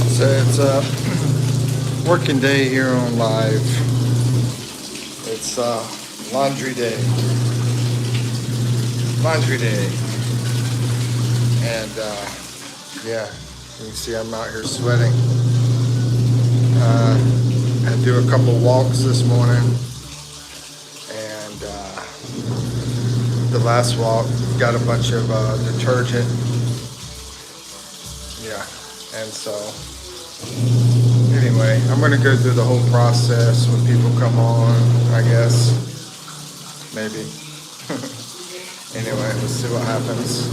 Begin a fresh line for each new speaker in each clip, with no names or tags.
So it's a working day here on live. It's laundry day. Laundry day. And yeah, you can see I'm out here sweating. I do a couple walks this morning. And the last walk got a bunch of detergent. Yeah. And so anyway, I'm going to go through the whole process when people come on, I guess. Maybe. Anyway, let's see what happens.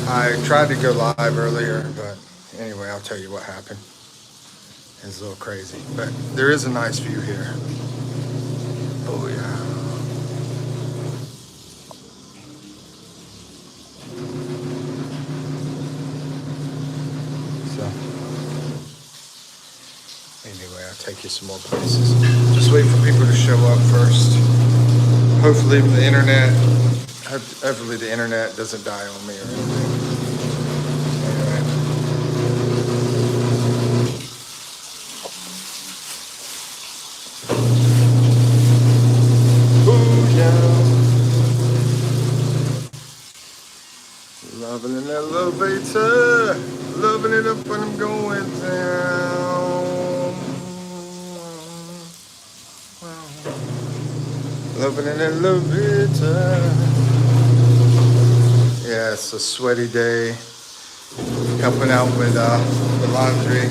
I tried to go live earlier, but anyway, I'll tell you what happened. It's a little crazy, but there is a nice view here. Oh, yeah. So, anyway, I'll take you some more places. Just wait for people to show up first. Hopefully the internet doesn't die on me or anything. Anyway. Ooh, yeah. Loving an elevator. Loving it up when I'm going down. Loving an elevator. Yeah, it's a sweaty day. Helping out with the laundry.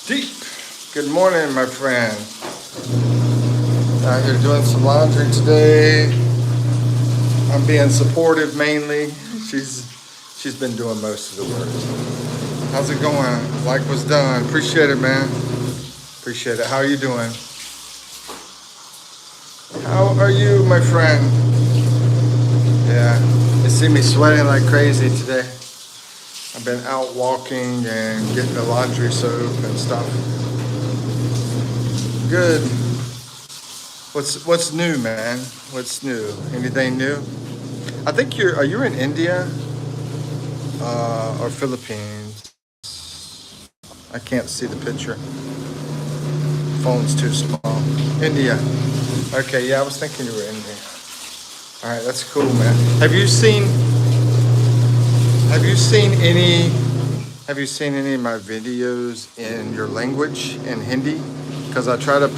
Deep. Good morning, my friend. Out here doing some laundry today. I'm being supportive mainly. She's been doing most of the work. How's it going? Like was done. Appreciate it, man. Appreciate it. How are you doing? How are you, my friend? Yeah, you see me sweating like crazy today. I've been out walking and getting the laundry soap and stuff. Good. What's new, man? What's new? Anything new? I think are you in India or Philippines? I can't see the picture. Phone's too small. India. Okay, yeah, I was thinking you were in India. All right, that's cool, man. Have you seen any of my videos in your language in Hindi? Because I try to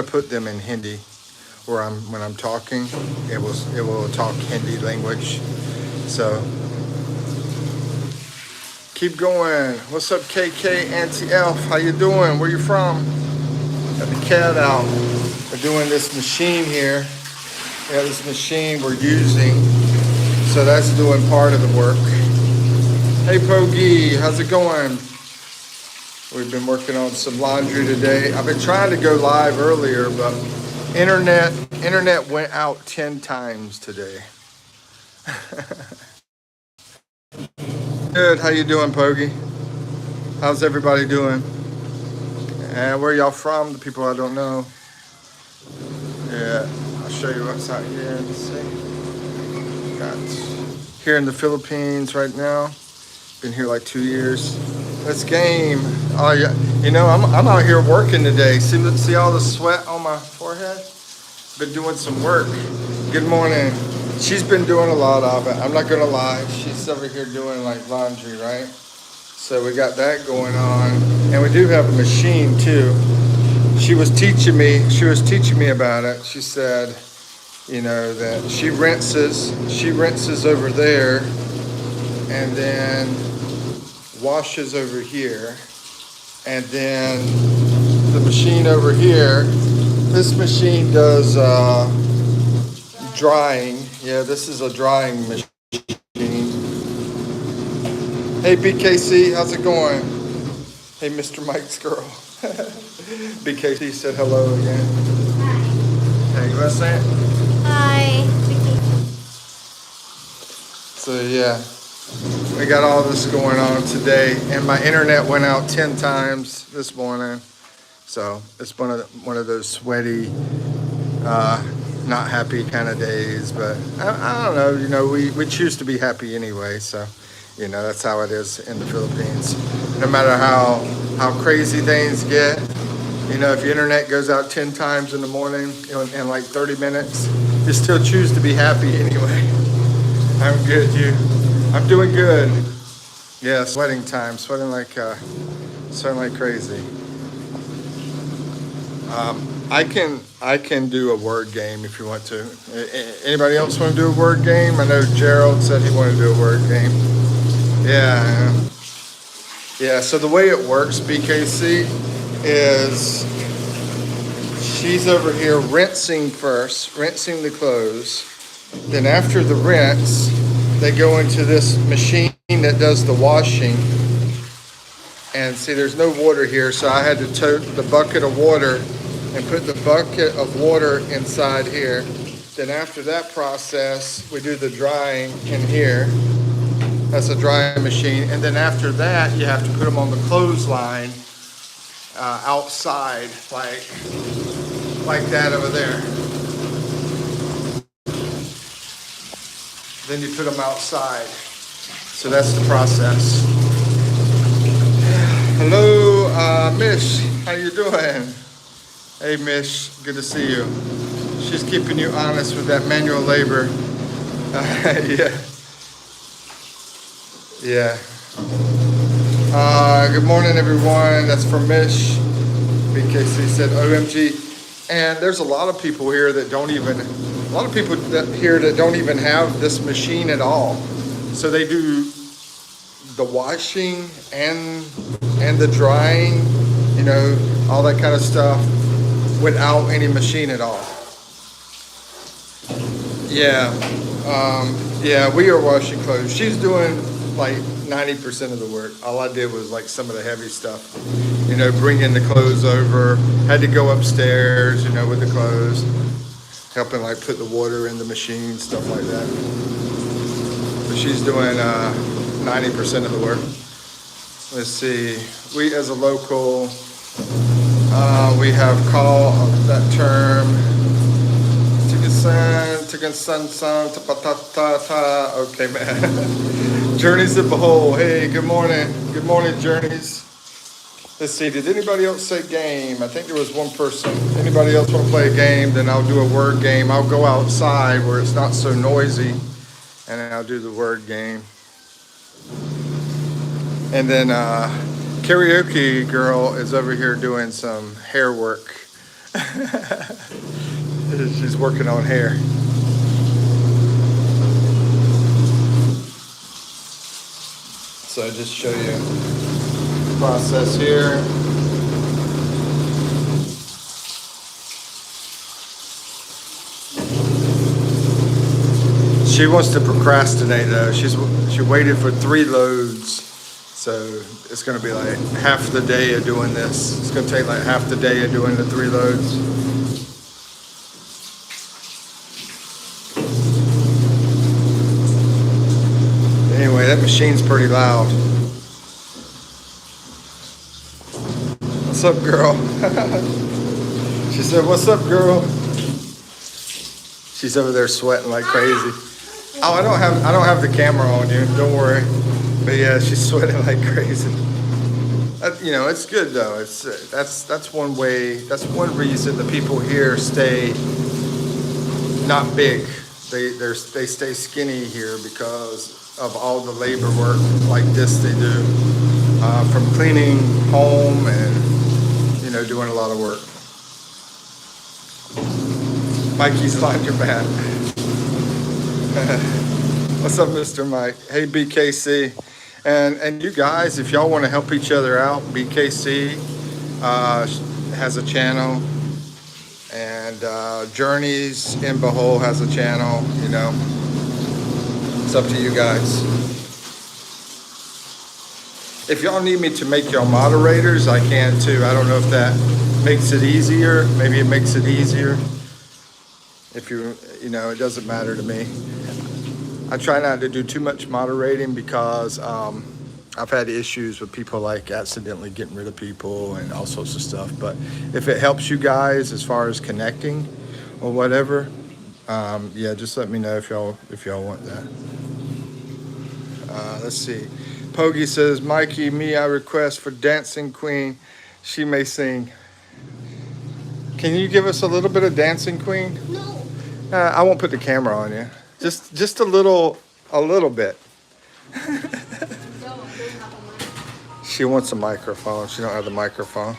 put them in Hindi when I'm talking. It will talk Hindi language. So keep going. What's up, KK Auntie Elf? How you doing? Where you from? Got the cat out. We're doing this machine here. Yeah, this machine we're using. So that's doing part of the work. Hey, Pogi, how's it going? We've been working on some laundry today. I've been trying to go live earlier, but internet went out 10 times today. Good, how you doing, Pogi? How's everybody doing? And where y'all from? The people I don't know. Yeah, I'll show you what's out here. Let's see. Got here in the Philippines right now. Been here like 2 years. Let's game. Oh yeah, you know I'm out here working today. See all the sweat on my forehead? Been doing some work. Good morning. She's been doing a lot of it. I'm not gonna lie. She's over here doing like laundry, right? So we got that going on, and we do have a machine too. She was teaching me about it. She said, you know, that she rinses over there, and then washes over here, and then the machine over here. This machine does drying. Yeah, this is a drying machine. Hey, BKC, how's it going? Hey, Mr. Mike's girl. BKC said hello again.
Hi.
Hey, you want to say it?
Hi.
So, yeah, we got all this going on today, and my internet went out 10 times this morning. So, it's one of those sweaty not happy kind of days, but I don't know. You know, we choose to be happy anyway. So, you know, that's how it is in the Philippines. No matter how crazy things get, you know, if your internet goes out 10 times in the morning in like 30 minutes, you still choose to be happy anyway. I'm good, you. I'm doing good. Yeah, sweating time, sweating like crazy. I can do a word game if you want to. Anybody else want to do a word game? I know Gerald said he wanted to do a word game. Yeah, yeah. So the way it works, BKC, is she's over here rinsing first, rinsing the clothes. Then after the rinse, they go into this machine that does the washing. And see, there's no water here, so I had to tote the bucket of water and put the bucket of water inside here. Then after that process, we do the drying in here. That's a drying machine. And then after that, you have to put them on the clothesline outside, like that over there. Then you put them outside. So that's the process. Hello, Mish. How you doing? Hey, Mish. Good to see you. She's keeping you honest with that manual labor. Yeah. Yeah. Good morning, everyone. That's from Mish. BKC said OMG. And there's a lot of people here that don't even, here that don't even have this machine at all. So they do the washing and the drying, you know, all that kind of stuff without any machine at all. Yeah, yeah, we are washing clothes. She's doing like 90% of the work. All I did was like some of the heavy stuff, you know, bringing the clothes over. Had to go upstairs, you know, with the clothes, helping like put the water in the machine, stuff like that. But she's doing 90% of the work. Let's see. We as a local, we have call that term. Tigasan, tapatata. Okay, man. Journeys of Behold. Hey, good morning. Good morning, Journeys. Let's see. Did anybody else say game? I think there was one person. Anybody else want to play a game? Then I'll do a word game. I'll go outside where it's not so noisy, and I'll do the word game. And then karaoke girl is over here doing some hair work. She's working on hair. So I just show you the process here. She wants to procrastinate though. She waited for 3 loads. So it's going to be like half the day of doing this. It's going to take like half the day of doing the 3 loads. Anyway, that machine's pretty loud. What's up, girl? She said, what's up, girl? She's over there sweating like crazy. Oh, I don't have the camera on you. Don't worry. But yeah, she's sweating like crazy. You know, it's good though. That's one way. That's one reason the people here stay not big. They stay skinny here because of all the labor work like this they do, from cleaning home and, you know, doing a lot of work. Mikey's laundromat. What's up, Mr. Mike? Hey, BKC. And you guys, if y'all want to help each other out, BKC has a channel, and Journeys in Behold has a channel, you know. It's up to you guys. If y'all need me to make y'all moderators, I can too. I don't know if that makes it easier. Maybe it makes it easier. If you know, it doesn't matter to me. I try not to do too much moderating because I've had issues with people like accidentally getting rid of people and all sorts of stuff. But if it helps you guys as far as connecting or whatever, Yeah, just let me know if y'all want that. Let's see. Pogi says, Mikey, me, I request for Dancing Queen. She may sing. Can you give us a little bit of Dancing Queen?
No.
I won't put the camera on you. Just a little bit.
No, I don't have a mic.
She wants a microphone. She don't have the microphone.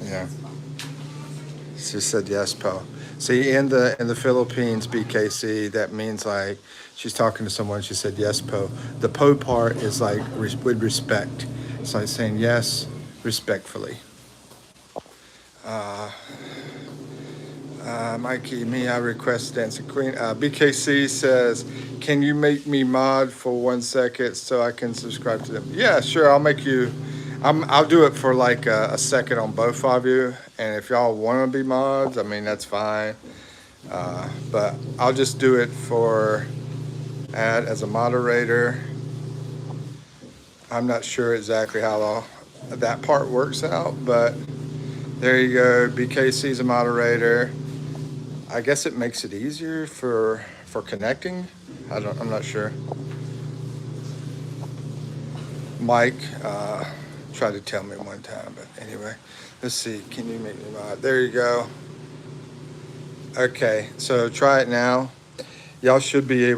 Yeah. She said yes, Paul. See, in the Philippines, BKC, that means like she's talking to someone. She said yes, Po. The Po part is like with respect. It's like saying yes respectfully. Mikey, me, I request Dancing Queen. BKC says, can you make me mod for 1 second so I can subscribe to them? Yeah, sure. I'll make you. I'll do it for like a second on both of you. And if y'all want to be mods, I mean, that's fine. But I'll just do it for add as a moderator. I'm not sure exactly how that part works out, but there you go. BKC's a moderator. I guess it makes it easier for connecting. I'm not sure. Mike tried to tell me one time, but anyway, let's see. Can you make me mod? There you go. Okay, so try it now. Y'all should be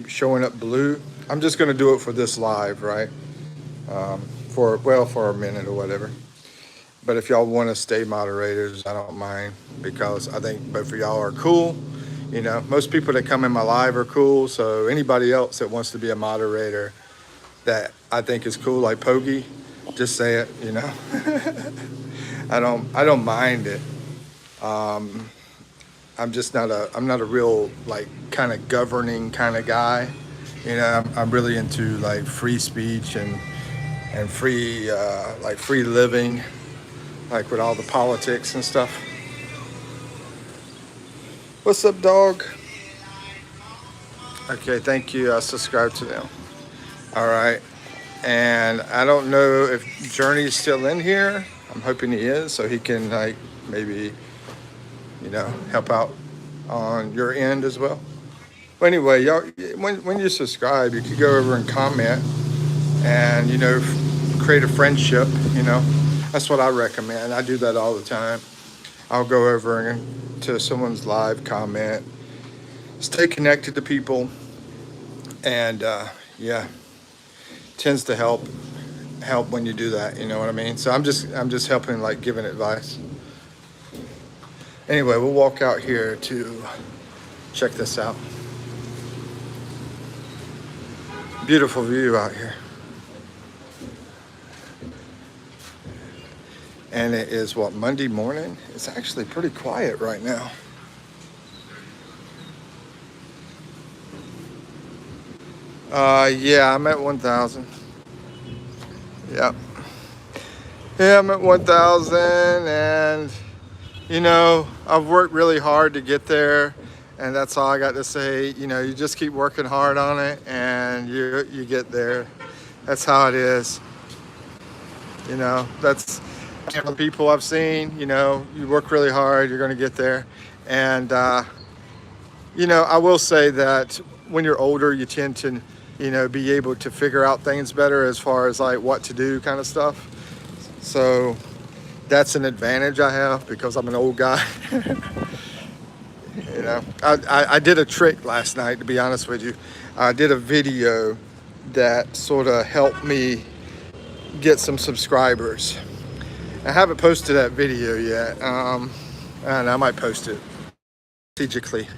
showing up blue. I'm just gonna do it for this live, right? For a minute or whatever. But if y'all want to stay moderators, I don't mind, because I think both of y'all are cool. You know, most people that come in my live are cool. So anybody else that wants to be a moderator that I think is cool, like Pogi, just say it. You know, I don't mind it. I'm just not a real like kind of governing kind of guy. You know, I'm really into like free speech and free free living, like with all the politics and stuff. What's up, dog? Okay, thank you. I subscribe to them. All right. And I don't know if Journey's still in here. I'm hoping he is, so he can like maybe, you know, help out on your end as well. But anyway, y'all, when you subscribe, you can go over and comment and, you know, create a friendship, you know. That's what I recommend. I do that all the time. I'll go over and to someone's live, comment, stay connected to people, and yeah, tends to help when you do that. You know what I mean? So I'm just helping, like giving advice. Anyway, we'll walk out here to check this out. Beautiful view out here. And it is what, Monday morning? It's actually pretty quiet right now. Yeah, I'm at 1,000. Yep. Yeah, I'm at 1,000, and you know, I've worked really hard to get there, and that's all I got to say. You know, you just keep working hard on it, and you get there. That's how it is. You know, that's the people I've seen. You know, you work really hard, you're going to get there. And you know, I will say that when you're older, you tend to, you know, be able to figure out things better as far as like what to do kind of stuff. So that's an advantage I have because I'm an old guy. You know, I did a trick last night, to be honest with you. I did a video that sort of helped me get some subscribers. I haven't posted that video yet. And I might post it strategically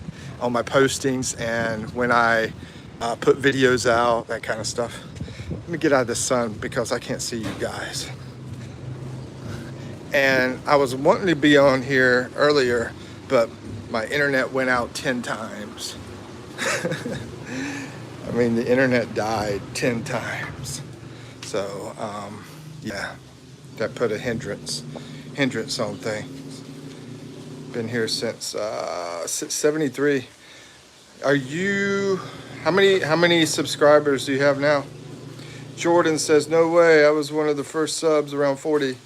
on my postings and when I put videos out, that kind of stuff. Let me get out of the sun because I can't see you guys. And I was wanting to be on here earlier, but my internet went out 10 times. I mean, the internet died 10 times. So, yeah, that put a hindrance on things. Been here since 73. Are you, how many subscribers do you have now? Jordan says, no way, I was one of the first subs around 40.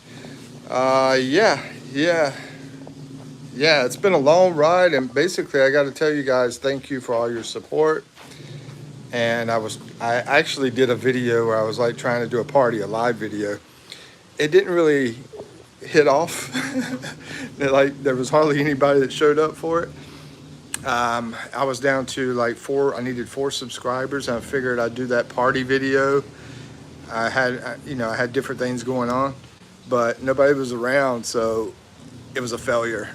Yeah. yeah, it's been a long ride, and basically, I got to tell you guys, thank you for all your support. And I actually did a video where I was like trying to do a party, a live video. It didn't really hit off. Like there was hardly anybody that showed up for it. I was down to like four. I needed 4 subscribers, and I figured I'd do that party video. I had different things going on, but nobody was around, so it was a failure.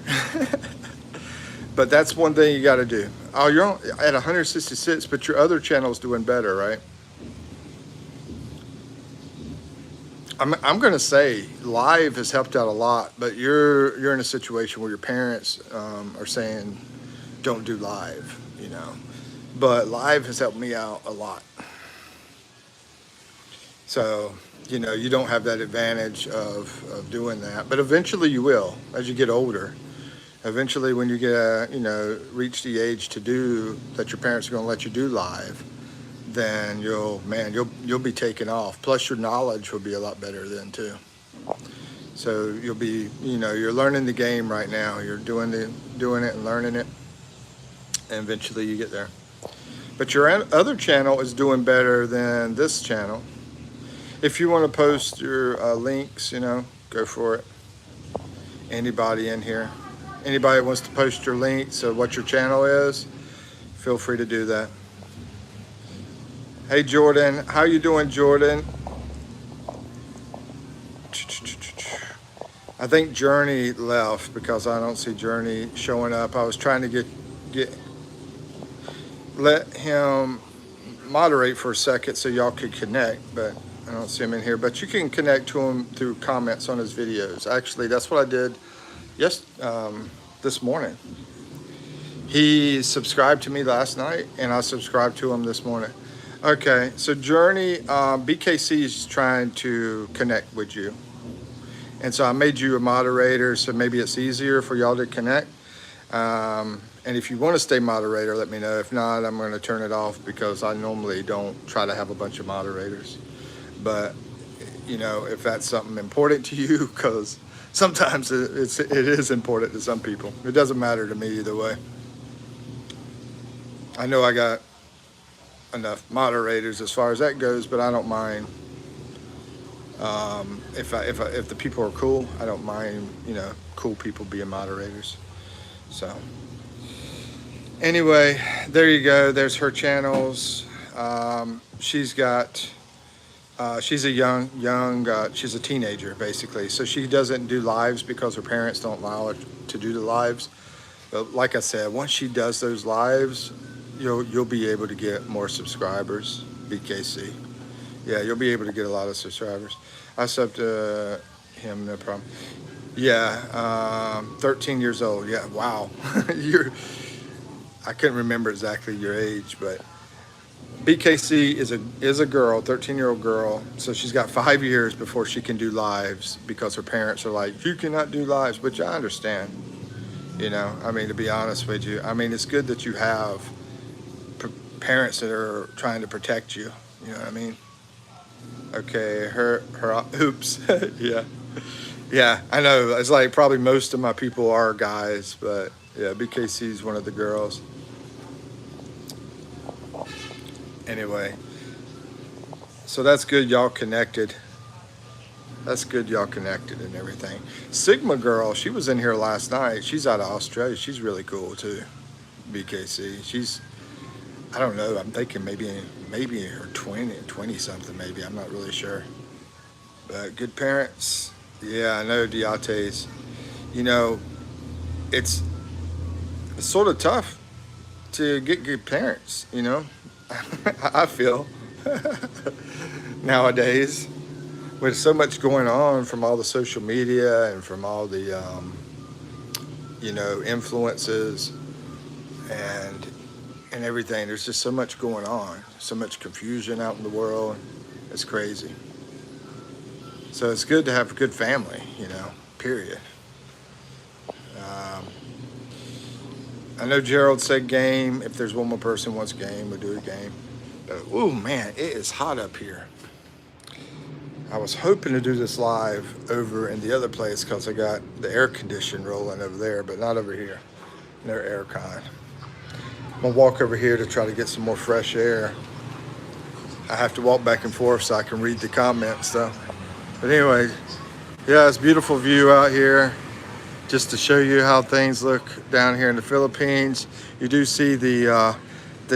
But that's one thing you got to do. Oh, you're at 166, but your other channel's doing better, right? I'm going to say live has helped out a lot, but you're in a situation where your parents are saying don't do live, you know. But live has helped me out a lot. So, you know, you don't have that advantage of doing that, but eventually you will as you get older. Eventually, when you get, reach the age to do that, your parents are going to let you do live, then you'll be taken off. Plus, your knowledge will be a lot better then too. So you'll be, you're learning the game right now. You're doing it and learning it, and eventually you get there. But your other channel is doing better than this channel. If you want to post your links, go for it. Anybody in here? Anybody wants to post your links of what your channel is, feel free to do that. Hey Jordan, how you doing, Jordan? I think Journey left because I don't see Journey showing up. I was trying to let him moderate for a second so y'all could connect, but I don't see him in here. But you can connect to him through comments on his videos. Actually, that's what I did this morning. He subscribed to me last night, and I subscribed to him this morning. Okay, so Journey, BKC is trying to connect with you. And so I made you a moderator, so maybe it's easier for y'all to connect. And if you want to stay moderator, let me know. If not, I'm going to turn it off because I normally don't try to have a bunch of moderators. But, if that's something important to you, because sometimes it is important to some people. It doesn't matter to me either way. I know I got enough moderators as far as that goes, but I don't mind. If the people are cool, I don't mind, cool people being moderators. So anyway, there you go. There's her channels. She's a teenager basically. So she doesn't do lives because her parents don't allow her to do the lives. But like I said, once she does those lives, you'll be able to get more subscribers, BKC. Yeah, you'll be able to get a lot of subscribers. I subbed to him, no problem. Yeah, 13 years old. Yeah, wow. I couldn't remember exactly your age, but BKC is a girl, 13-year-old girl. So she's got 5 years before she can do lives because her parents are like, you cannot do lives, which I understand. To be honest with you, it's good that you have parents that are trying to protect you. You know what I mean? Okay, her oops. Yeah, I know. It's like probably most of my people are guys, but yeah, BKC is one of the girls. Anyway, so that's good y'all connected. That's good y'all connected and everything. Sigma girl, she was in here last night. She's out of Australia. She's really cool too, BKC. I don't know, I'm thinking maybe her 20 something maybe, I'm not really sure. But good parents, yeah, I know Diates. It's sort of tough to get good parents, I feel, nowadays. With so much going on from all the social media and from all the, influences and everything. There's just so much going on, so much confusion out in the world. It's crazy. So it's good to have a good family, period. I know Gerald said game. If there's one more person who wants game, we'll do a game. But, ooh, man, it is hot up here. I was hoping to do this live over in the other place because I got the air condition rolling over there, but not over here. No air con. I'm gonna walk over here to try to get some more fresh air. I have to walk back and forth so I can read the comments though. But anyway, yeah, it's a beautiful view out here. Just to show you how things look down here in the Philippines. You do see the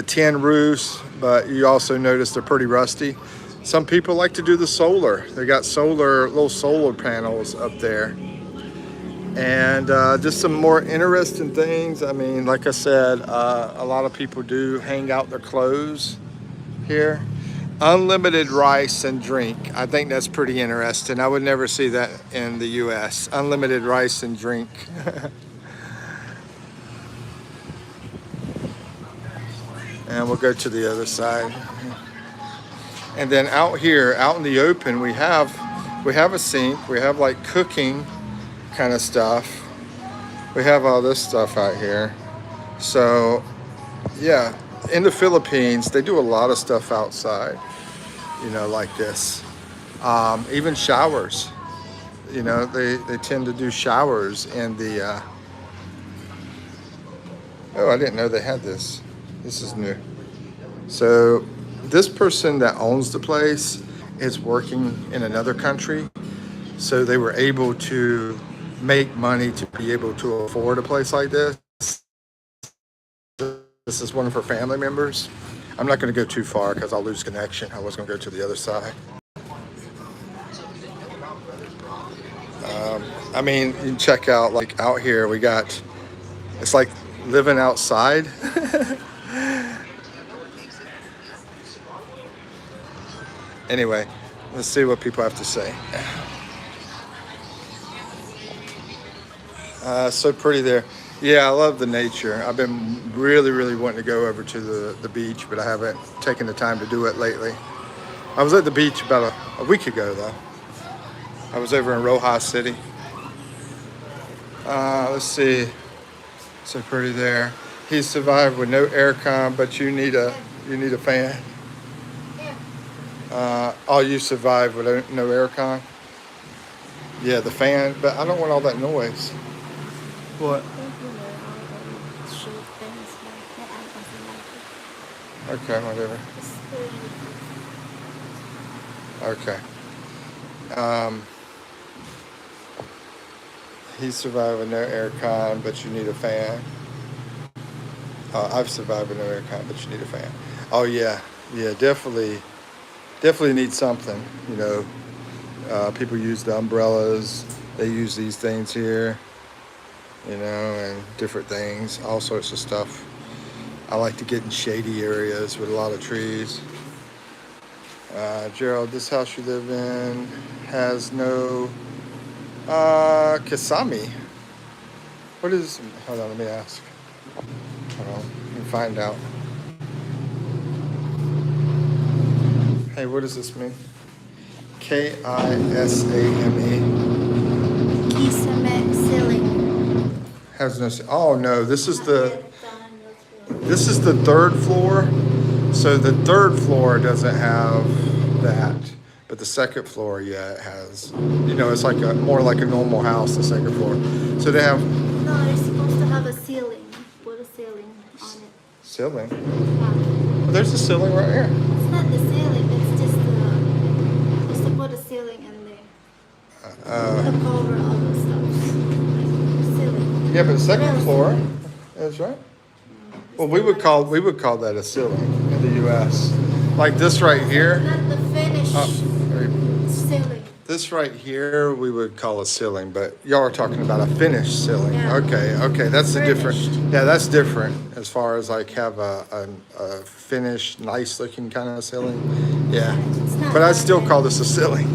tin roofs, but you also notice they're pretty rusty. Some people like to do the solar. They got little solar panels up there. And just some more interesting things. I mean, like I said, a lot of people do hang out their clothes here. Unlimited rice and drink. I think that's pretty interesting. I would never see that in the US. Unlimited rice and drink. And we'll go to the other side. And then out here, out in the open, we have a sink. We have like cooking kind of stuff. We have all this stuff out here. So yeah, in the Philippines, they do a lot of stuff outside, you know, like this. Even showers, you know, they tend to do showers in the, oh, I didn't know they had this. This is new. So this person that owns the place is working in another country. So they were able to make money to be able to afford a place like this. This is one of her family members. I'm not going to go too far because I'll lose connection. I was going to go to the other side. I mean, you can check out, like out here, we got, it's like living outside. Anyway, let's see what people have to say. So pretty there. Yeah, I love the nature. I've been really wanting to go over to the beach, but I haven't taken the time to do it lately. I was at the beach about a week ago, though. I was over in Rojas City. Let's see. So pretty there. He survived with no aircon, but you need a fan. Oh, you survived with no aircon? Yeah, the fan, but I don't want all that noise. What? Okay, whatever. Okay. He survived with no aircon, but you need a fan. I've survived with no aircon, but you need a fan. Oh yeah, definitely need something. You know, people use the umbrellas. They use these things here. You know, and different things, all sorts of stuff. I like to get in shady areas with a lot of trees. Gerald, this house you live in has no Kasami. What is, hold on, let me ask. Hold on, let me find out. Hey, what does this mean? Kisame.
Kisame ceiling.
Has no, oh no, this is the third floor. So the third floor doesn't have that, but the second floor, yeah, it has. You know, it's like more like a normal house, the second floor. So they have.
No, they're supposed to have a ceiling. Put a ceiling on it.
Ceiling?
Yeah.
Well, there's a ceiling right here.
It's not the ceiling, it's just to put a ceiling in there. To cover all the stuff. Ceiling.
Yeah, but second
Real
floor,
ceiling.
that's right. Well, we would call that a ceiling in the U.S. Like this right here.
Not the finished ceiling.
This right here we would call a ceiling, but y'all are talking about a finished ceiling.
Yeah.
Okay, that's a different.
Finished.
Yeah, that's different as far as like have a finished, nice looking kind of ceiling. Yeah,
It's not
but I
that
still
bad.
call this a ceiling.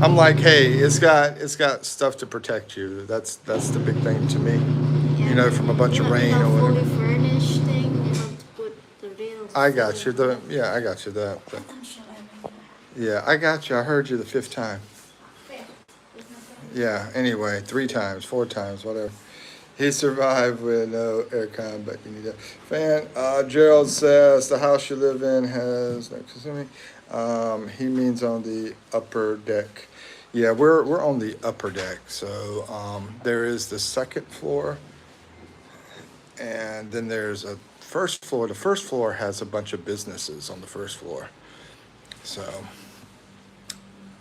I'm like, hey, it's got stuff to protect you. That's the big thing to me.
Yeah.
You know, from a bunch of rain or
You
whatever.
fully furnished thing, you have to put the real
I got you.
ceiling.
I got you. Yeah, I got you. I heard you the fifth time. Yeah, anyway, 3 times, 4 times, whatever. He survived with no aircon, but you need a fan. Gerald says the house you live in has no Kasumi. He means on the upper deck. Yeah, we're on the upper deck. So there is the second floor, and then there's a first floor. The first floor has a bunch of businesses on the first floor. So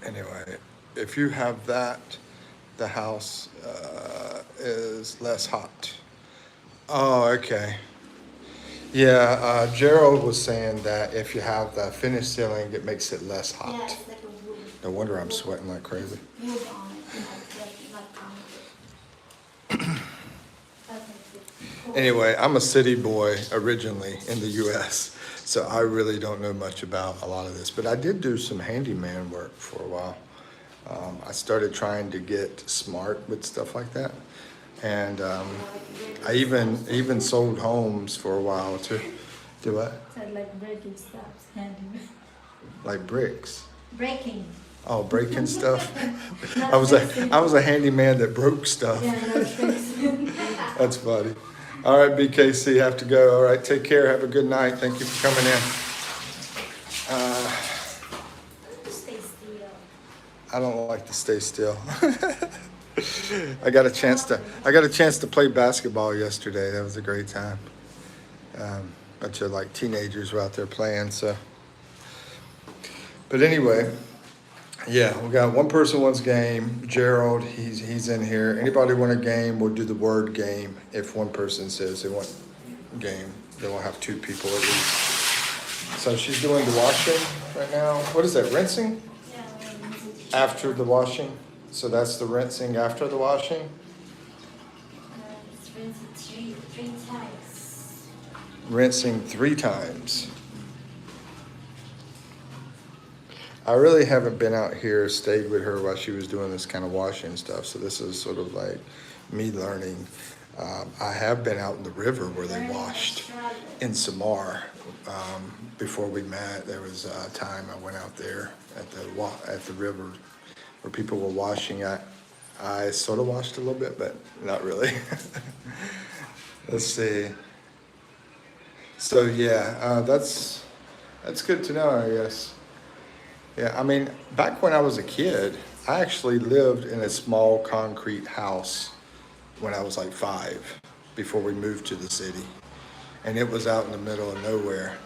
anyway, if you have that, the house is less hot. Oh, okay. Yeah, Gerald was saying that if you have the finished ceiling, it makes it less
Yeah,
hot.
it's like a wood.
No wonder I'm sweating like crazy.
Wood on it, like on it. That makes it cool.
Anyway, I'm a city boy originally in the US, so I really don't know much about a lot of this, but I did do some handyman work for a while. I started trying to get smart with stuff like that, and I even sold homes for a while too. Do what?
Said like breaking stuff, handyman.
Like bricks.
Breaking.
Oh, breaking stuff.
Not
I was
fixing.
a handyman that broke stuff.
Yeah, not fixing.
That's funny. All right, BKC, have to go. All right, take care. Have a good night. Thank you for coming in.
Stay still.
I don't like to stay still. I got a chance to play basketball yesterday. That was a great time. Bunch of like teenagers were out there playing. So, but anyway, yeah, we got one person wants game. Gerald, he's in here. Anybody want a game? We'll do the word game. If one person says they want game, then we'll have 2 people at least. So she's doing the washing right now. What is that? Rinsing?
Yeah,
After the washing. So that's the rinsing after the washing.
it's rinsed three times.
Rinsing 3 times. I really haven't been out here, stayed with her while she was doing this kind of washing stuff. So this is sort of like me learning. I have been out in the river where they washed in Samar. Before we met, there was a time I went out there at the river where people were washing. I sort of washed a little bit, but not really. Let's see. So yeah, that's good to know, I guess. Yeah, I mean, back when I was a kid, I actually lived in a small concrete house when I was like 5, before we moved to the city. And it was out in the middle of nowhere.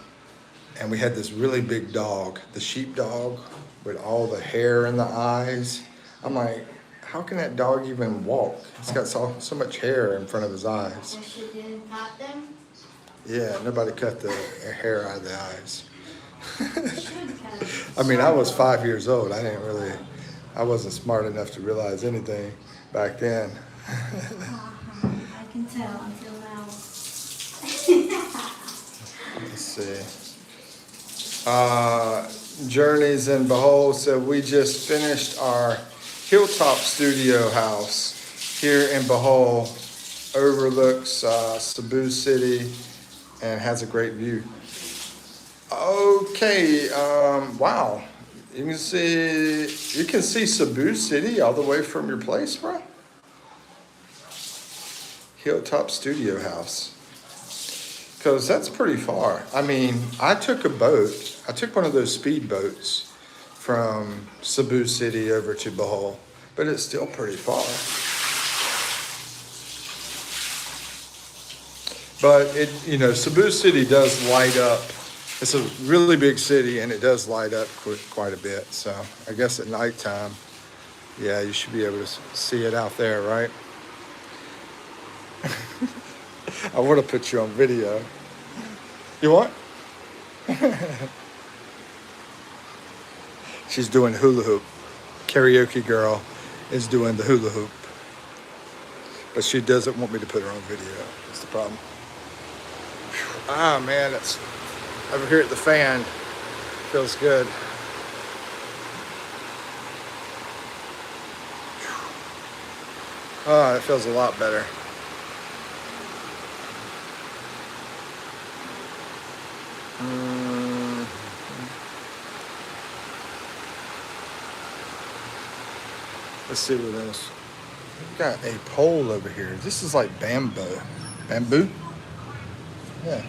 And we had this really big dog, the sheepdog, with all the hair in the eyes. I'm like, how can that dog even walk? It's got so much hair in front of his eyes.
And she didn't cut them?
Yeah, nobody cut the hair out of the eyes.
Should cut.
I mean, I was 5 years old. I wasn't smart enough to realize anything back then.
I can tell until now.
Let's see. Journeys in Behold. So we just finished our Hilltop Studio house here in Behold. Overlooks Cebu City and has a great view. Okay, wow. You can see Cebu City all the way from your place, bro. Hilltop Studio House. Because that's pretty far. I mean, I took one of those speed boats from Cebu City over to Bohol, but it's still pretty far. But Cebu City does light up. It's a really big city, and it does light up quite a bit. So I guess at nighttime, yeah, you should be able to see it out there, right? I want to put you on video. You want? She's doing hula hoop. Karaoke girl is doing the hula hoop. But she doesn't want me to put her on video. That's the problem. Ah, man, it's over here at the fan. Feels good. Ah, it feels a lot better. Let's see what else. We've got a pole over here. This is like bamboo. Bamboo? Yeah.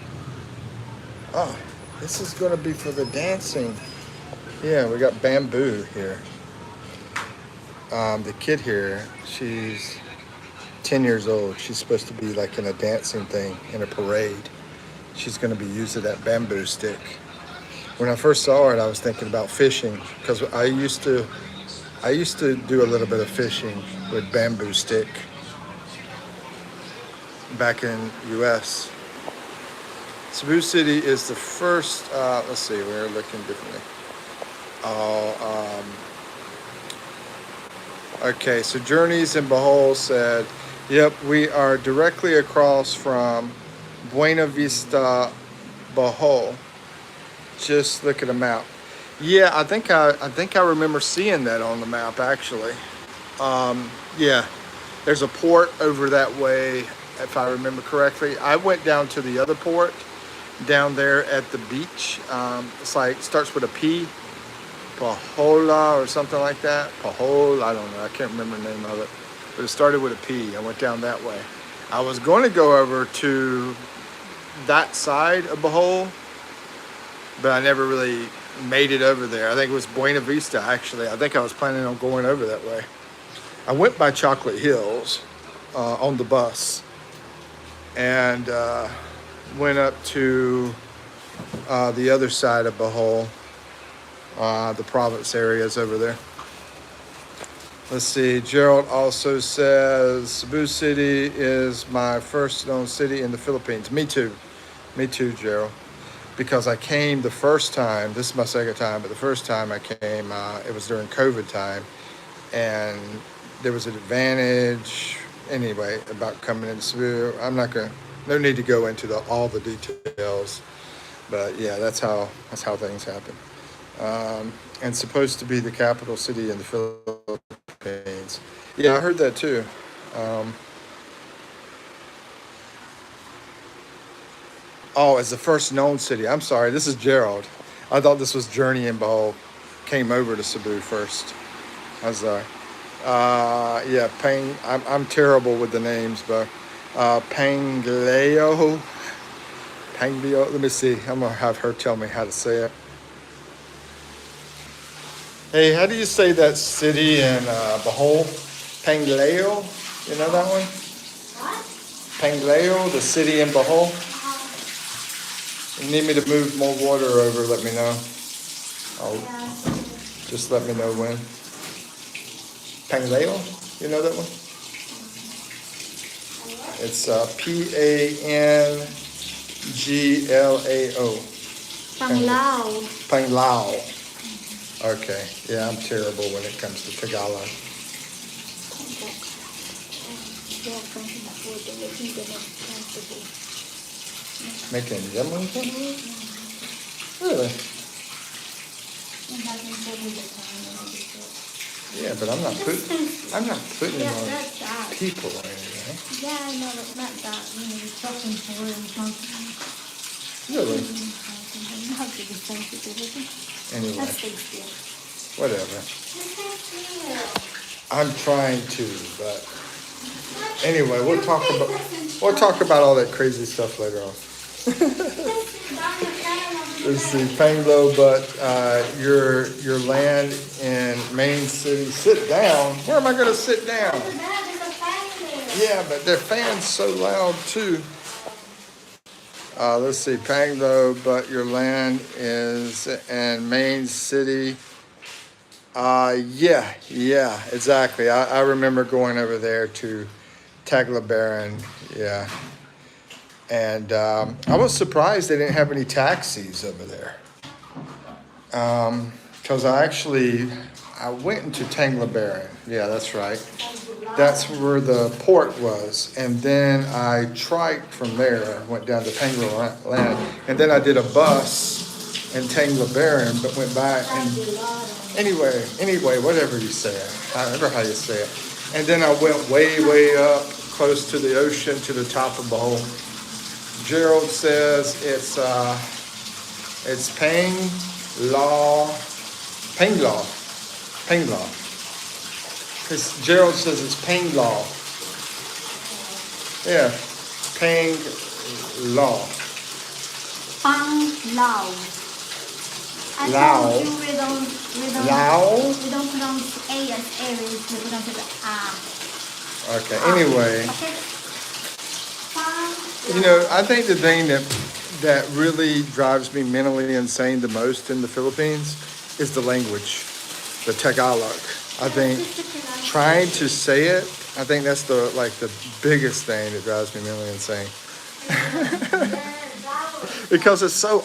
Oh, this is going to be for the dancing. Yeah, we got bamboo here. The kid here, she's 10 years old. She's supposed to be like in a dancing thing in a parade. She's going to be using that bamboo stick. When I first saw it, I was thinking about fishing because I used to do a little bit of fishing with bamboo stick back in U.S. Cebu City is the first. Let's see, we're looking differently. Oh, okay. So Journeys in Bohol said, "Yep, we are directly across from Buena Vista, Bohol. Just look at the map." Yeah, I think I remember seeing that on the map actually. Yeah, there's a port over that way, if I remember correctly. I went down to the other port down there at the beach. It's like starts with a P, Pahola or something like that. Pahol, I don't know. I can't remember the name of it, but it started with a P. I went down that way. I was going to go over to that side of Bohol, but I never really made it over there. I think it was Buena Vista actually. I think I was planning on going over that way. I went by Chocolate Hills on the bus and went up to the other side of Bohol, the province areas over there. Let's see. Gerald also says Cebu City is my first known city in the Philippines. Me too. Me too, Gerald. Because I came the first time. This is my second time, but the first time I came, it was during COVID time, and there was an advantage anyway about coming into Cebu. I'm not gonna. No need to go into all the details, but yeah, that's how things happen. And supposed to be the capital city in the Philippines. Yeah, I heard that too. Um, oh, it's the first known city. I'm sorry, this is Gerald. I thought this was Journey and Bohol. Came over to Cebu first. I'm sorry. Yeah, Pang. I'm terrible with the names, but Pangleo. Pangleo. Let me see. I'm gonna have her tell me how to say it. Hey, how do you say that city in Bohol? Pangleo. You know that one?
What?
Pangleo, the city in Bohol. You need me to move more water over? Let me know. I'll
Yeah.
just let me know when. Pangleo. You know that one? It's Panglao.
Panglao.
Panglao. Okay. Yeah, I'm terrible when it comes to Tagalog. Making yummy? Really? Yeah, but I'm not putting it
Yeah,
on
that's that.
people or anything.
Yeah, I know, but not that. You're talking for him,
Really?
You have to be sensitive, okay?
Anyway,
That's big deal.
whatever.
That's big deal.
I'm trying to, but anyway, we'll talk about all that crazy stuff later on. Let's see, Panglo, but your land in Main City. Sit down. Where am I going to sit down? Yeah, but their fans so loud too. Let's see, Panglo, but your land is in Main City. Yeah, exactly. I remember going over there to Taglabaran. Yeah. And I was surprised they didn't have any taxis over there. Because I went into Taglabaran. Yeah, that's right. That's where the port was. And then I triked from there, went down to Taglabaran. And then I did a bus in Taglabaran, but went back and anyway, whatever you say it, however how you say it. And then I went way up close to the ocean to the top of Bohol. Gerald says it's Panglaw. Because Gerald says it's Panglaw. Yeah, Panglaw.
Panglao. I I
Lao.
told you
Lao.
we don't pronounce A as A, we pronounce it A.
Okay, anyway.
Okay.
You know, I think the thing that really drives me mentally insane the most in the Philippines is the language, the Tagalog. I think trying to say it, I think that's the biggest thing that drives me mentally insane. Because it's so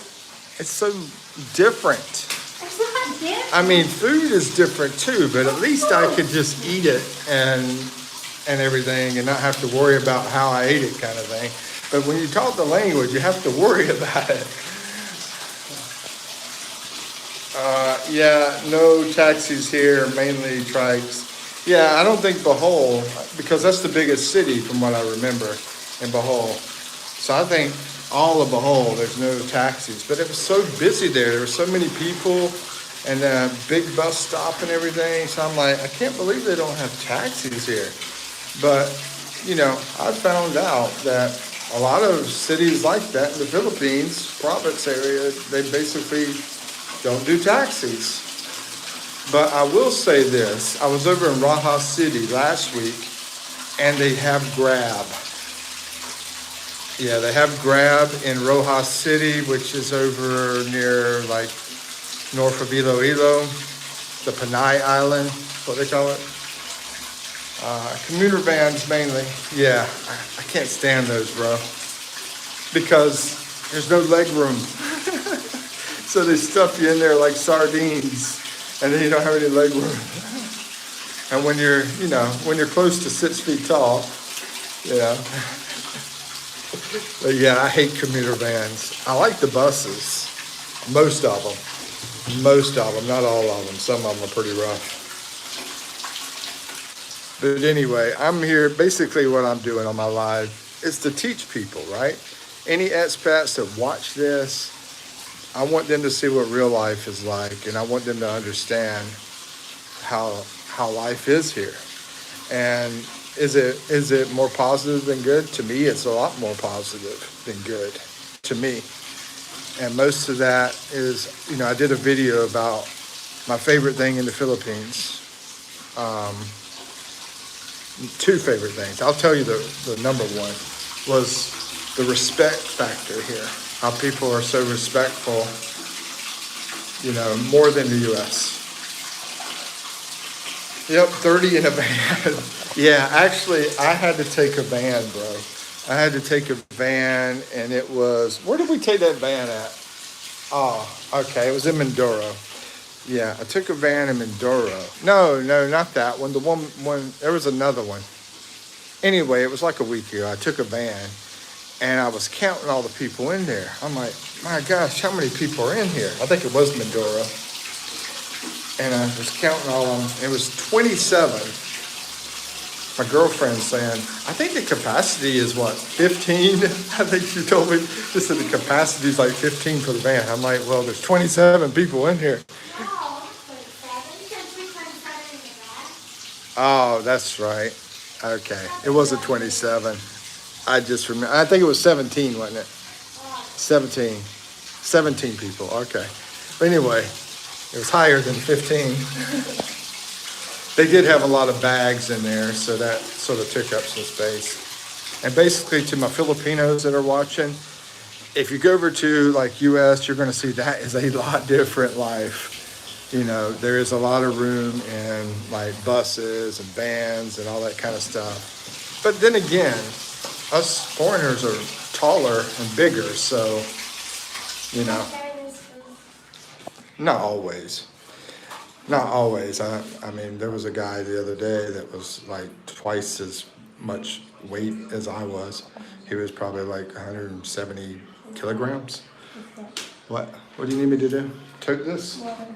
different.
It's not different.
I mean, food is different too, but at least I could just eat it and everything and not have to worry about how I ate it kind of thing. But when you talk the language, you have to worry about it. Yeah, no taxis here, mainly trikes. Yeah, I don't think Bohol, because that's the biggest city from what I remember in Bohol. So I think all of Bohol, there's no taxis. But it was so busy there. There were so many people and a big bus stop and everything. So I'm like, I can't believe they don't have taxis here. But, you know, I found out that a lot of cities like that in the Philippines, province area, they basically don't do taxis. But I will say this, I was over in Raja City last week and they have Grab. Yeah, they have Grab in Rojas City, which is over near like north of Iloilo, the Panay Island, what they call it. Commuter vans mainly. Yeah, I can't stand those, bro. Because there's no leg room. So they stuff you in there like sardines, and then you don't have any leg room. And when you're close to 6 feet tall, yeah. But yeah, I hate commuter vans. I like the buses. Most of them, not all of them. Some of them are pretty rough. But anyway, I'm here, basically what I'm doing on my live is to teach people, right? Any expats that watch this, I want them to see what real life is like, and I want them to understand how life is here. And is it more positive than good? To me, it's a lot more positive than good, to me. And most of that is, I did a video about my favorite thing in the Philippines. Two favorite things. I'll tell you the number one was the respect factor here. How people are so respectful, more than the U.S. Yep, 30 in a van. Yeah, actually, I had to take a van, bro. I had to take a van, and it was, where did we take that van at? Oh, okay, it was in Mindoro. Yeah, I took a van in Mindoro. No, not that one. The one, there was another one. Anyway, it was like a week ago. I took a van, and I was counting all the people in there. I'm like, my gosh, how many people are in here? I think it was Mindoro. And I was counting all of them. It was 27. My girlfriend's saying, I think the capacity is 15? I think she told me, she said the capacity is like 15 for the van. I'm like, well, there's 27 people in here. Oh, that's right. Okay. It wasn't 27. I just remember. I think it was 17, wasn't it? 17. 17 people. Okay. But anyway, it was higher than 15. They did have a lot of bags in there, so that sort of took up some space. And basically, to my Filipinos that are watching, if you go over to like US, you're going to see that is a lot different life. There is a lot of room in like buses and vans and all that kind of stuff. But then again, us foreigners are taller and bigger, so, not always. Not always. I mean, there was a guy the other day that was like twice as much weight as I was. He was probably like 170 kilograms. What? What do you need me to do? Tote this?
Water.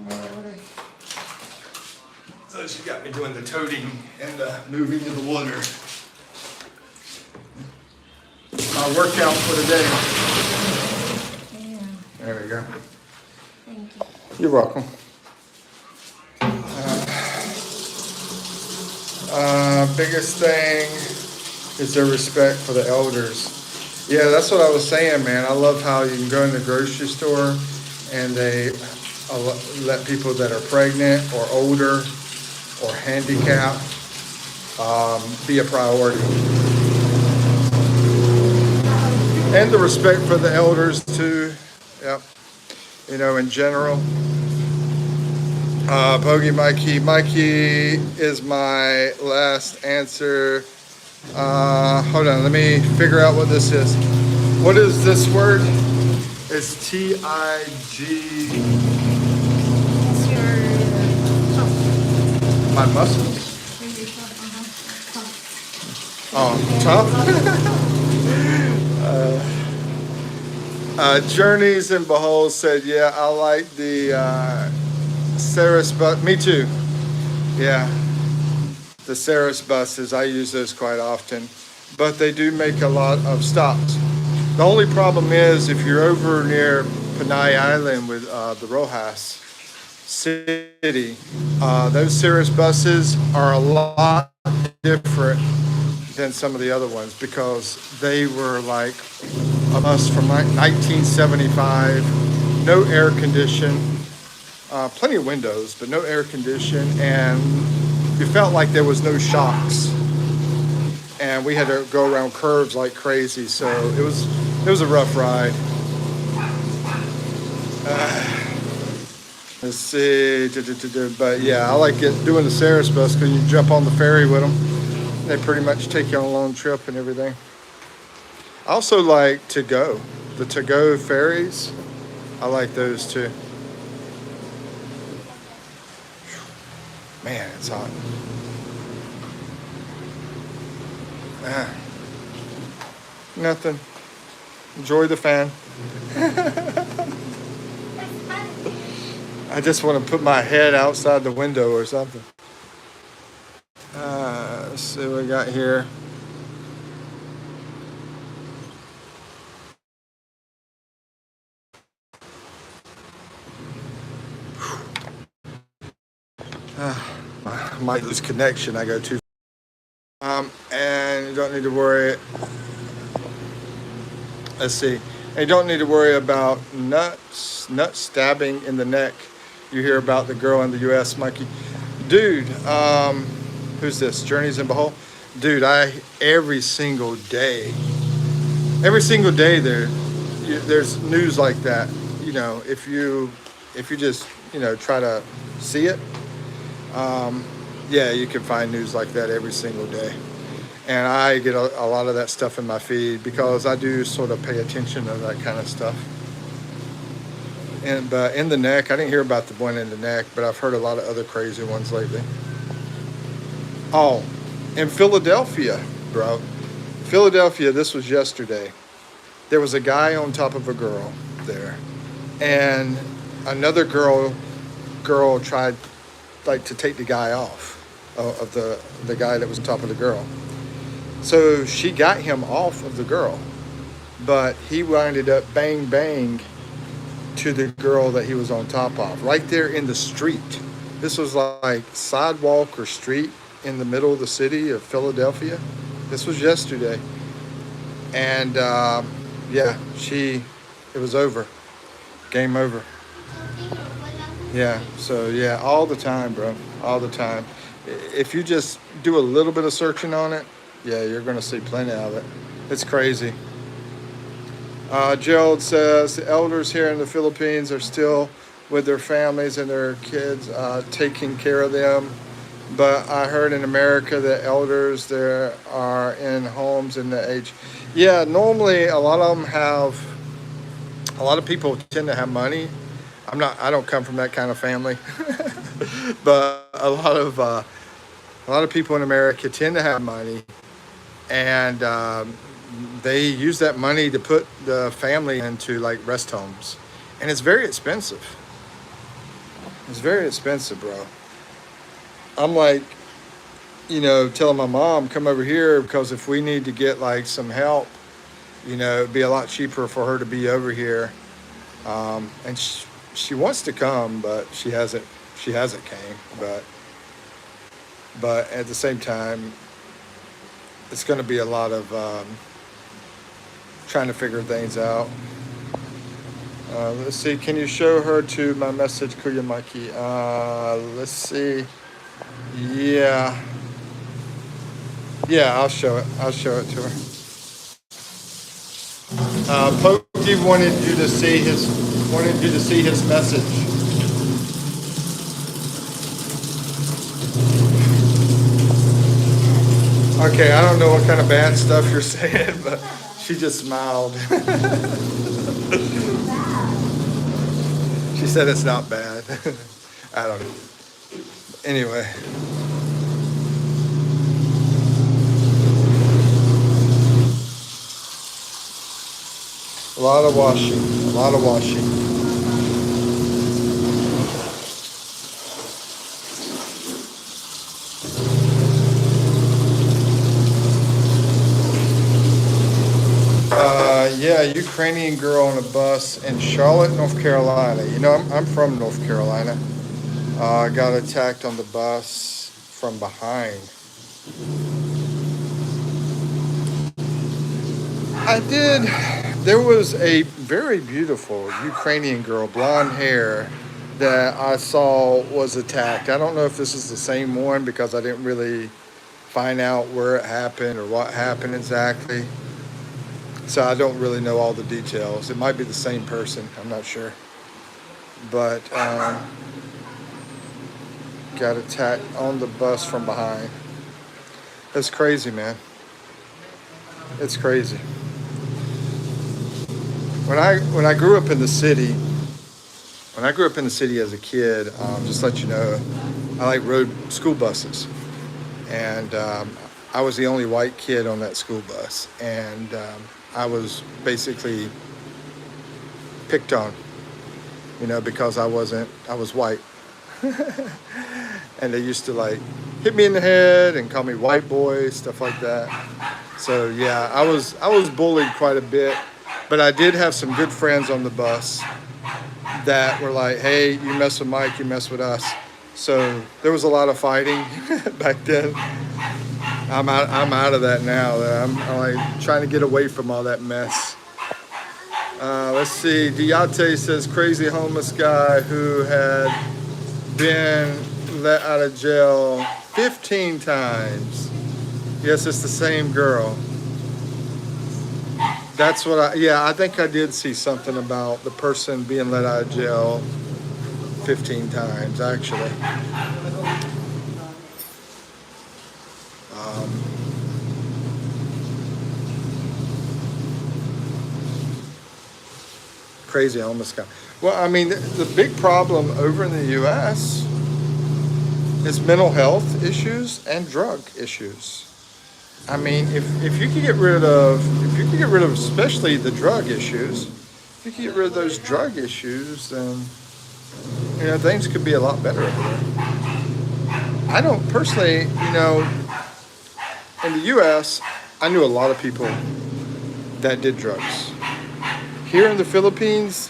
Water.
So she got me doing the toting and the moving of the water. Our workout for the day.
Yeah.
There we go.
Thank you.
You're welcome. Biggest thing is their respect for the elders. Yeah, that's what I was saying, man. I love how you can go in the grocery store and they let people that are pregnant or older or handicapped be a priority. And the respect for the elders too. Yep. You know, in general. Bogey Mikey. Mikey is my last answer. Hold on, let me figure out what this is. What is this word? It's T-I-G.
It's your top.
My muscles.
Your top.
Oh, tough. Journeys and Behold said, yeah, I like the Ceres bus. Me too. Yeah, the Ceres buses. I use those quite often, but they do make a lot of stops. The only problem is if you're over near Panay Island with the Rojas City, those Ceres buses are a lot different than some of the other ones because they were like a bus from 1975, no air condition, plenty of windows, but no air condition, and you felt like there was no shocks. And we had to go around curves like crazy, so it was a rough ride. Let's see, but yeah, I like doing the Ceres bus because you jump on the ferry with them. They pretty much take you on a long trip and everything. I also like the to-go ferries. I like those too. Man, it's hot. Nothing. Enjoy the fan. I just want to put my head outside the window or something. Let's see what we got here. I might lose connection. I go too. And you don't need to worry. Let's see. And you don't need to worry about nut stabbing in the neck. You hear about the girl in the U.S., Mikey. Dude, who's this? Journeys and Behold? Dude, every single day there's news like that. You know, if you just, try to see it, yeah, you can find news like that every single day. And I get a lot of that stuff in my feed because I do sort of pay attention to that kind of stuff. But in the neck, I didn't hear about the one in the neck, but I've heard a lot of other crazy ones lately. Oh, in Philadelphia, bro. Philadelphia, this was yesterday. There was a guy on top of a girl there. And another girl tried to take the guy off of the guy that was on top of the girl. So she got him off of the girl, but he winded up bang to the girl that he was on top of, right there in the street. This was like sidewalk or street in the middle of the city of Philadelphia. This was yesterday. And yeah, it was over. Game over. Yeah, so yeah, all the time, bro, all the time. If you just do a little bit of searching on it, yeah, you're going to see plenty of it. It's crazy. Gerald says the elders here in the Philippines are still with their families and their kids, taking care of them. But I heard in America that elders there are in homes in the age. Yeah, normally a lot of people tend to have money. I don't come from that kind of family, but a lot of people in America tend to have money, and they use that money to put the family into like rest homes, and it's very expensive. It's very expensive, bro. I'm like, telling my mom, come over here because if we need to get like some help, it'd be a lot cheaper for her to be over here. And she wants to come, but she hasn't came. But at the same time, it's going to be a lot of trying to figure things out. Let's see. Can you show her to my message, Kuya Mikey? Let's see. Yeah. Yeah, I'll show it. I'll show it to her. Pokey wanted you to see his message. Okay, I don't know what kind of bad stuff you're saying, but she just smiled. She said it's not bad. I don't know. Anyway. A lot of washing. A lot of washing. Yeah, Ukrainian girl on a bus in Charlotte, North Carolina. You know, I'm from North Carolina. Got attacked on the bus from behind. I did. There was a very beautiful Ukrainian girl, blonde hair, that I saw was attacked. I don't know if this is the same one because I didn't really find out where it happened or what happened exactly. So I don't really know all the details. It might be the same person. I'm not sure. But got attacked on the bus from behind. It's crazy, man. It's crazy. When I grew up in the city, as a kid, just to let you know, I like rode school buses, and I was the only white kid on that school bus, and I was basically picked on, because I was white. And they used to like hit me in the head and call me white boy, stuff like that. So yeah, I was bullied quite a bit, but I did have some good friends on the bus that were like, hey, you mess with Mike, you mess with us. So there was a lot of fighting back then. I'm out of that now. I'm like trying to get away from all that mess. Let's see. Diate says crazy homeless guy who had been let out of jail 15 times. Yes, it's the same girl. That's what I think I did see something about the person being let out of jail 15 times, actually. Crazy homeless guy. Well, I mean, the big problem over in the U.S. is mental health issues and drug issues. I mean, if you could get rid of especially the drug issues, if you could get rid of those drug issues, then things could be a lot better over there. I don't personally, in the U.S., I knew a lot of people that did drugs. Here in the Philippines,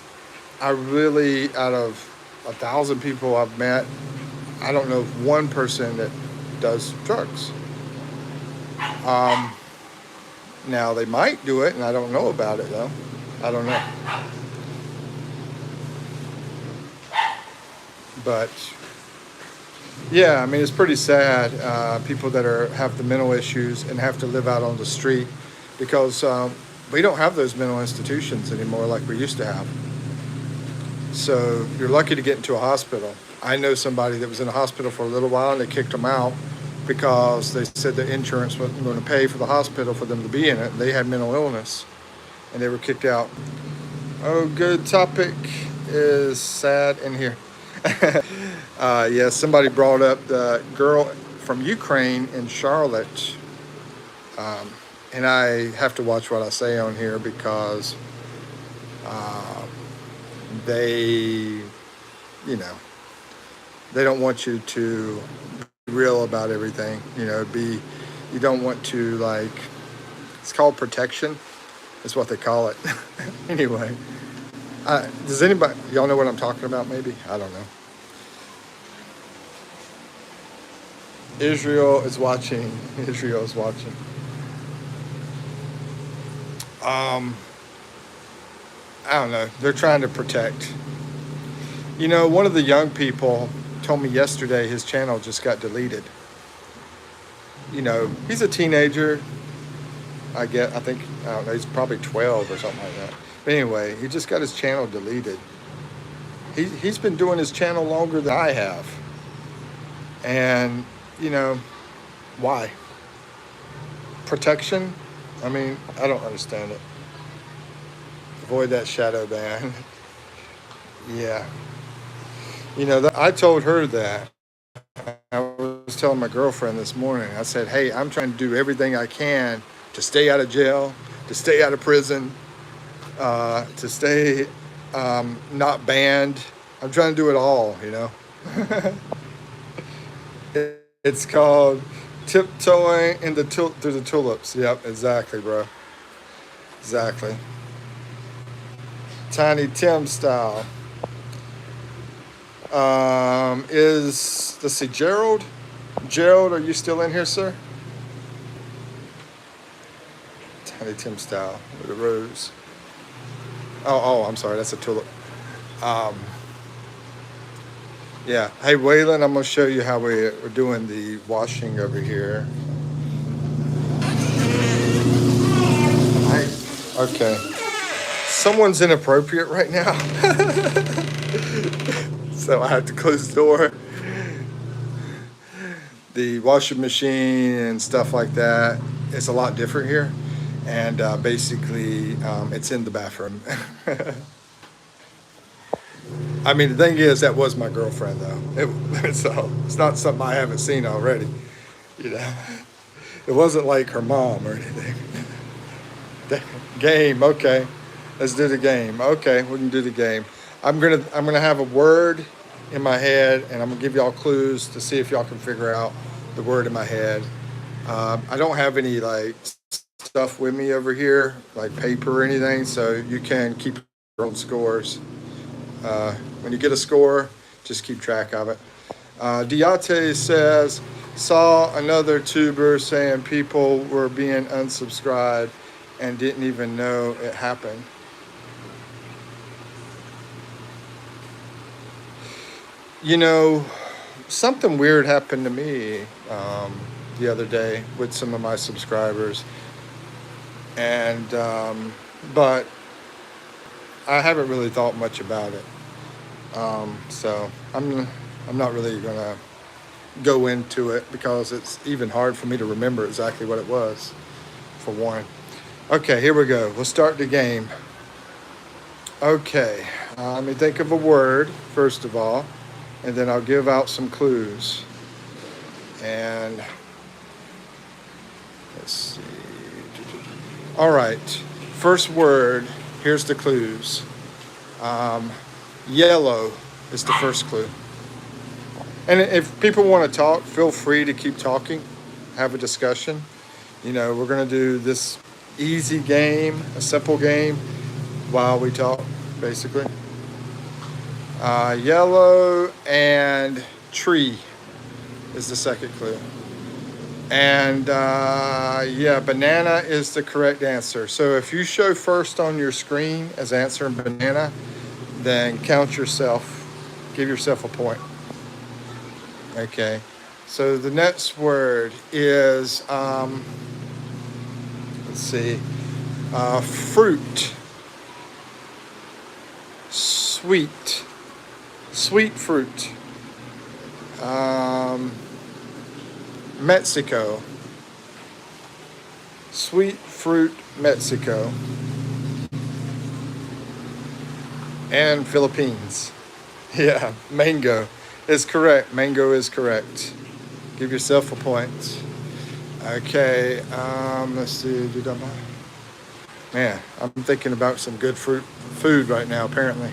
I really, out of 1,000 people I've met, I don't know of one person that does drugs. Now they might do it, and I don't know about it though. I don't know. But yeah, I mean, it's pretty sad. People that have the mental issues and have to live out on the street because we don't have those mental institutions anymore like we used to have. So you're lucky to get into a hospital. I know somebody that was in a hospital for a little while and they kicked them out because they said the insurance wasn't going to pay for the hospital for them to be in it. They had mental illness and they were kicked out. Oh, good topic is sad in here. Yeah, somebody brought up the girl from Ukraine in Charlotte. And I have to watch what I say on here because they don't want you to be real about everything. You don't want to, like, it's called protection. That's what they call it. Anyway, does anybody, y'all know what I'm talking about maybe? I don't know. Israel is watching. Israel is watching. I don't know. They're trying to protect. You know, one of the young people told me yesterday his channel just got deleted. You know, he's a teenager. I think, I don't know, he's probably 12 or something like that. But anyway, he just got his channel deleted. He's been doing his channel longer than I have. And, you know, why? Protection? I mean, I don't understand it. Avoid that shadow ban. Yeah. You know, I told her that. I was telling my girlfriend this morning, I said, hey, I'm trying to do everything I can to stay out of jail, to stay out of prison, to stay not banned. I'm trying to do it all, you know. It's called tiptoeing in the through the tulips. Yep, exactly, bro. Exactly. Tiny Tim style. Let's see, Gerald? Gerald, are you still in here, sir? Tiny Tim style with a rose. I'm sorry, that's a tulip. Um, yeah. Hey, Waylon, I'm going to show you how we're doing the washing over here. Hey, okay. Someone's inappropriate right now. So I have to close the door. The washing machine and stuff like that, it's a lot different here. And basically, it's in the bathroom. I mean, the thing is, that was my girlfriend, though. So it's not something I haven't seen already. You know, it wasn't like her mom or anything. Game, okay. Let's do the game. Okay, we can do the game. I'm gonna have a word in my head, and I'm gonna give y'all clues to see if y'all can figure out the word in my head. I don't have any like stuff with me over here, like paper or anything, so you can keep your own scores. When you get a score, just keep track of it. Diate says, saw another tuber saying people were being unsubscribed and didn't even know it happened. You know, something weird happened to me the other day with some of my subscribers, and but I haven't really thought much about it. So I'm not really gonna go into it because it's even hard for me to remember exactly what it was, for one. Okay, here we go. We'll start the game. Okay, let me think of a word first of all, and then I'll give out some clues. And let's see. All right, first word. Here's the clues. Yellow is the first clue. And if people want to talk, feel free to keep talking, have a discussion. You know, we're going to do this easy game, a simple game, while we talk, basically. Yellow and tree is the second clue. And yeah, banana is the correct answer. So if you show first on your screen as answering banana, then count yourself, give yourself a point. Okay, so the next word is, let's see, fruit, sweet fruit, Mexico, sweet fruit, Mexico, and Philippines. Yeah, mango is correct. Mango is correct. Give yourself a point. Okay, let's see. Man, I'm thinking about some good food right now, apparently.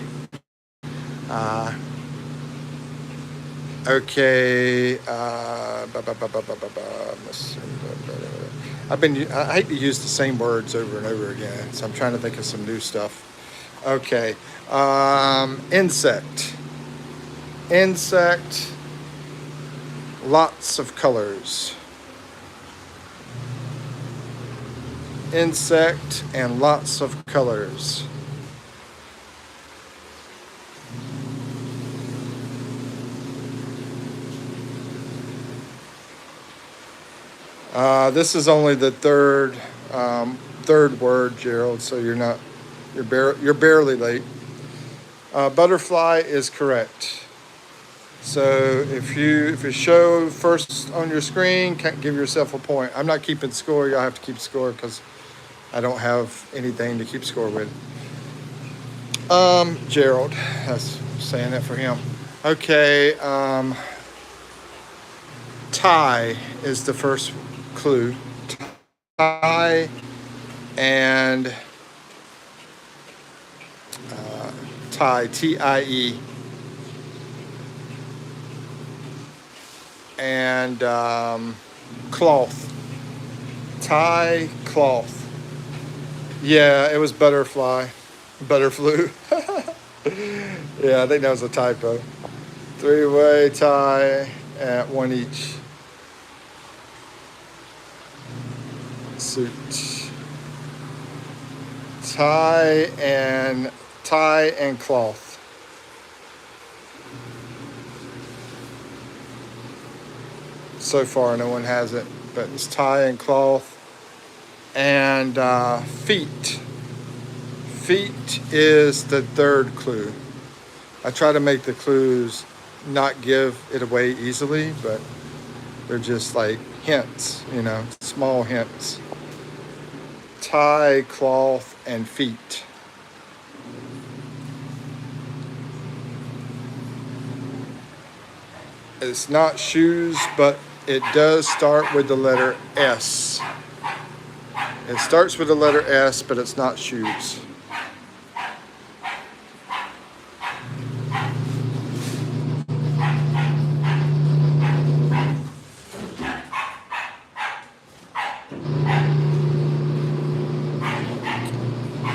Okay, I hate to use the same words over and over again, so I'm trying to think of some new stuff. Okay, insect, lots of colors. Insect and lots of colors. This is only the third word, Gerald. So you're barely late. Butterfly is correct. So if it shows first on your screen, give yourself a point. I'm not keeping score. Y'all have to keep score because I don't have anything to keep score with. Gerald, that's saying that for him. Okay. Tie is the first clue. Tie and tie, Tie, and cloth. Tie, cloth. Yeah, it was butterfly. Butterflu. Yeah, I think that was a typo. Three-way tie at one each. Suit. Tie and cloth. So far, no one has it, but it's tie and cloth. And feet. Feet is the third clue. I try to make the clues not give it away easily, but they're just like hints, small hints. Tie, cloth, and feet. It's not shoes, but it does start with the letter S. It starts with the letter S, but it's not shoes.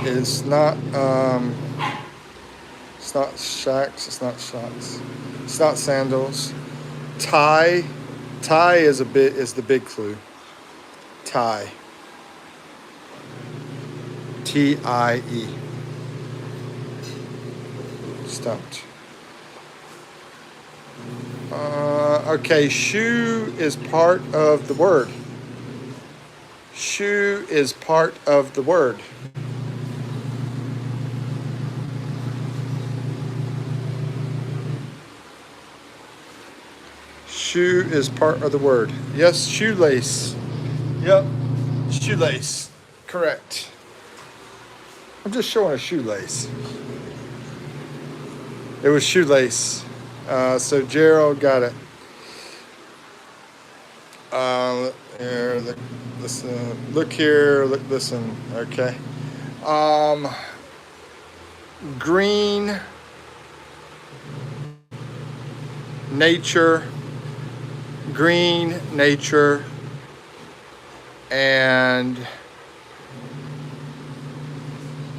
It's not shacks, it's not shocks. It's not sandals. Tie is the big clue. Tie. Tie. Stumped. Okay, shoe is part of the word. Shoe is part of the word. Shoe is part of the word. Yes, shoelace. Yep, shoelace. Correct. I'm just showing a shoelace. It was shoelace. So Gerald got it. Here, listen. Look here. Listen. Okay. Green. Nature. Green, nature, and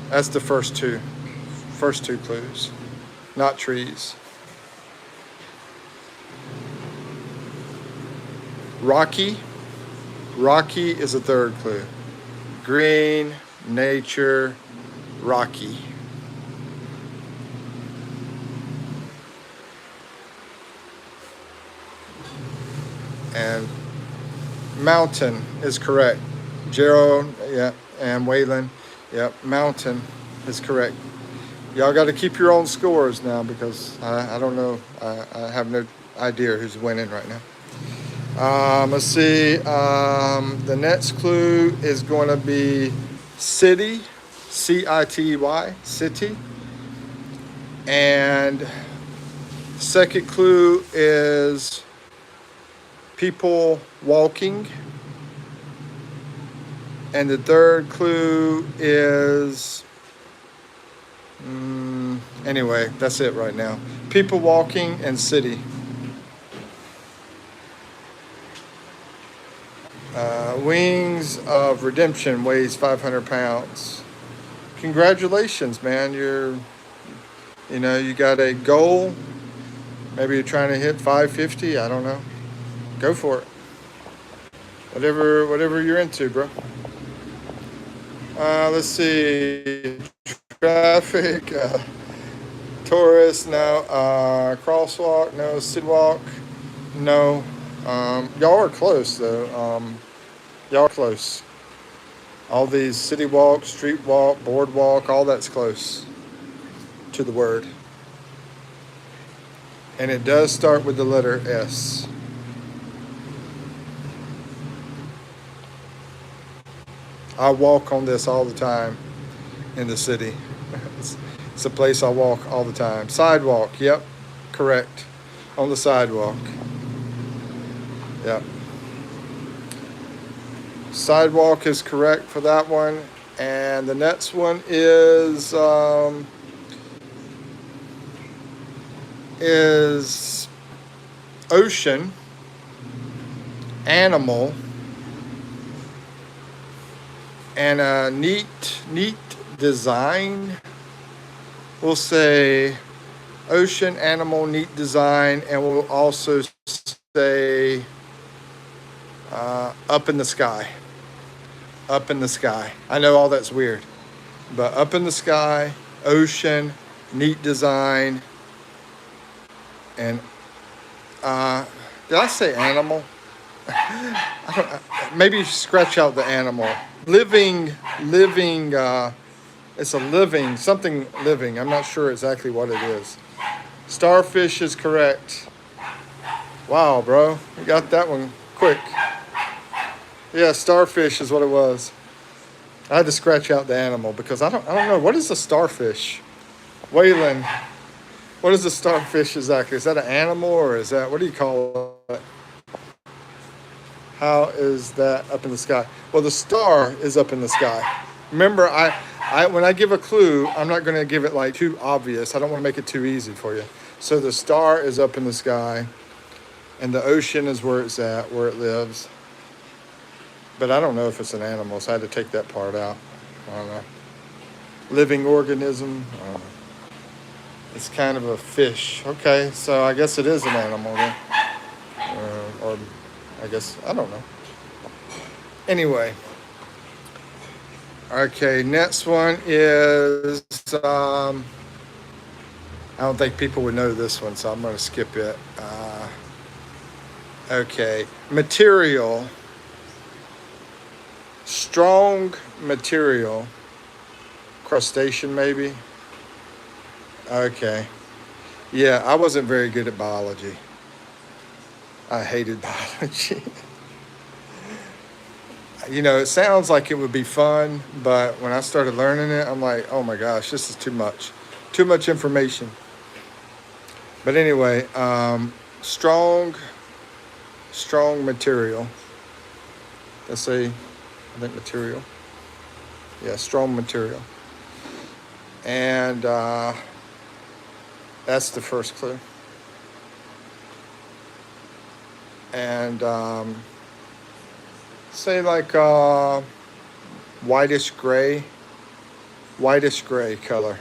that's the first two clues, not trees. Rocky is a third clue. Green, nature, rocky. And mountain is correct. Gerald, yeah, and Waylon, yep, mountain is correct. Y'all got to keep your own scores now because I don't know. I have no idea who's winning right now. Let's see. The next clue is going to be city, C-I-T-Y, city. And second clue is people walking. And the third clue is, anyway, that's it right now. People walking and city. Wings of Redemption weighs 500 pounds. Congratulations, man. You got a goal. Maybe you're trying to hit 550. I don't know. Go for it. Whatever you're into, bro. Let's see. Traffic. Tourist, no. Crosswalk, no. Sidewalk, no. Y'all are close, though. Y'all are close. All these city walk, street walk, boardwalk, all that's close to the word. And it does start with the letter S. I walk on this all the time in the city. It's a place I walk all the time. Sidewalk, yep, correct. On the sidewalk. Yep. Sidewalk is correct for that one. And the next one is ocean, animal, and a neat design. We'll say ocean, animal, neat design, and we'll also say up in the sky. Up in the sky. I know all that's weird, but up in the sky, ocean, neat design, and did I say animal? Maybe scratch out the animal. Living. It's a living, something living. I'm not sure exactly what it is. Starfish is correct. Wow, bro, you got that one quick. Yeah, starfish is what it was. I had to scratch out the animal because I don't know. What is a starfish? Waylon, what is a starfish exactly? Is that an animal or is that, what do you call it? How is that up in the sky? Well, the star is up in the sky. Remember, when I give a clue, I'm not going to give it like too obvious. I don't want to make it too easy for you. So the star is up in the sky, and the ocean is where it's at, where it lives. But I don't know if it's an animal, so I had to take that part out. I don't know. Living organism. I don't know. It's kind of a fish. Okay, so I guess it is an animal then. Or I guess, I don't know. Anyway. Okay, next one is, I don't think people would know this one, so I'm going to skip it. Okay, material. Strong material. Crustacean, maybe? Okay. Yeah, I wasn't very good at biology. I hated biology. You know, it sounds like it would be fun, but when I started learning it, I'm like, oh my gosh, this is too much. Too much information. But anyway, strong material. Let's say, I think material. Yeah, strong material. And that's the first clue. And say like whitish gray color.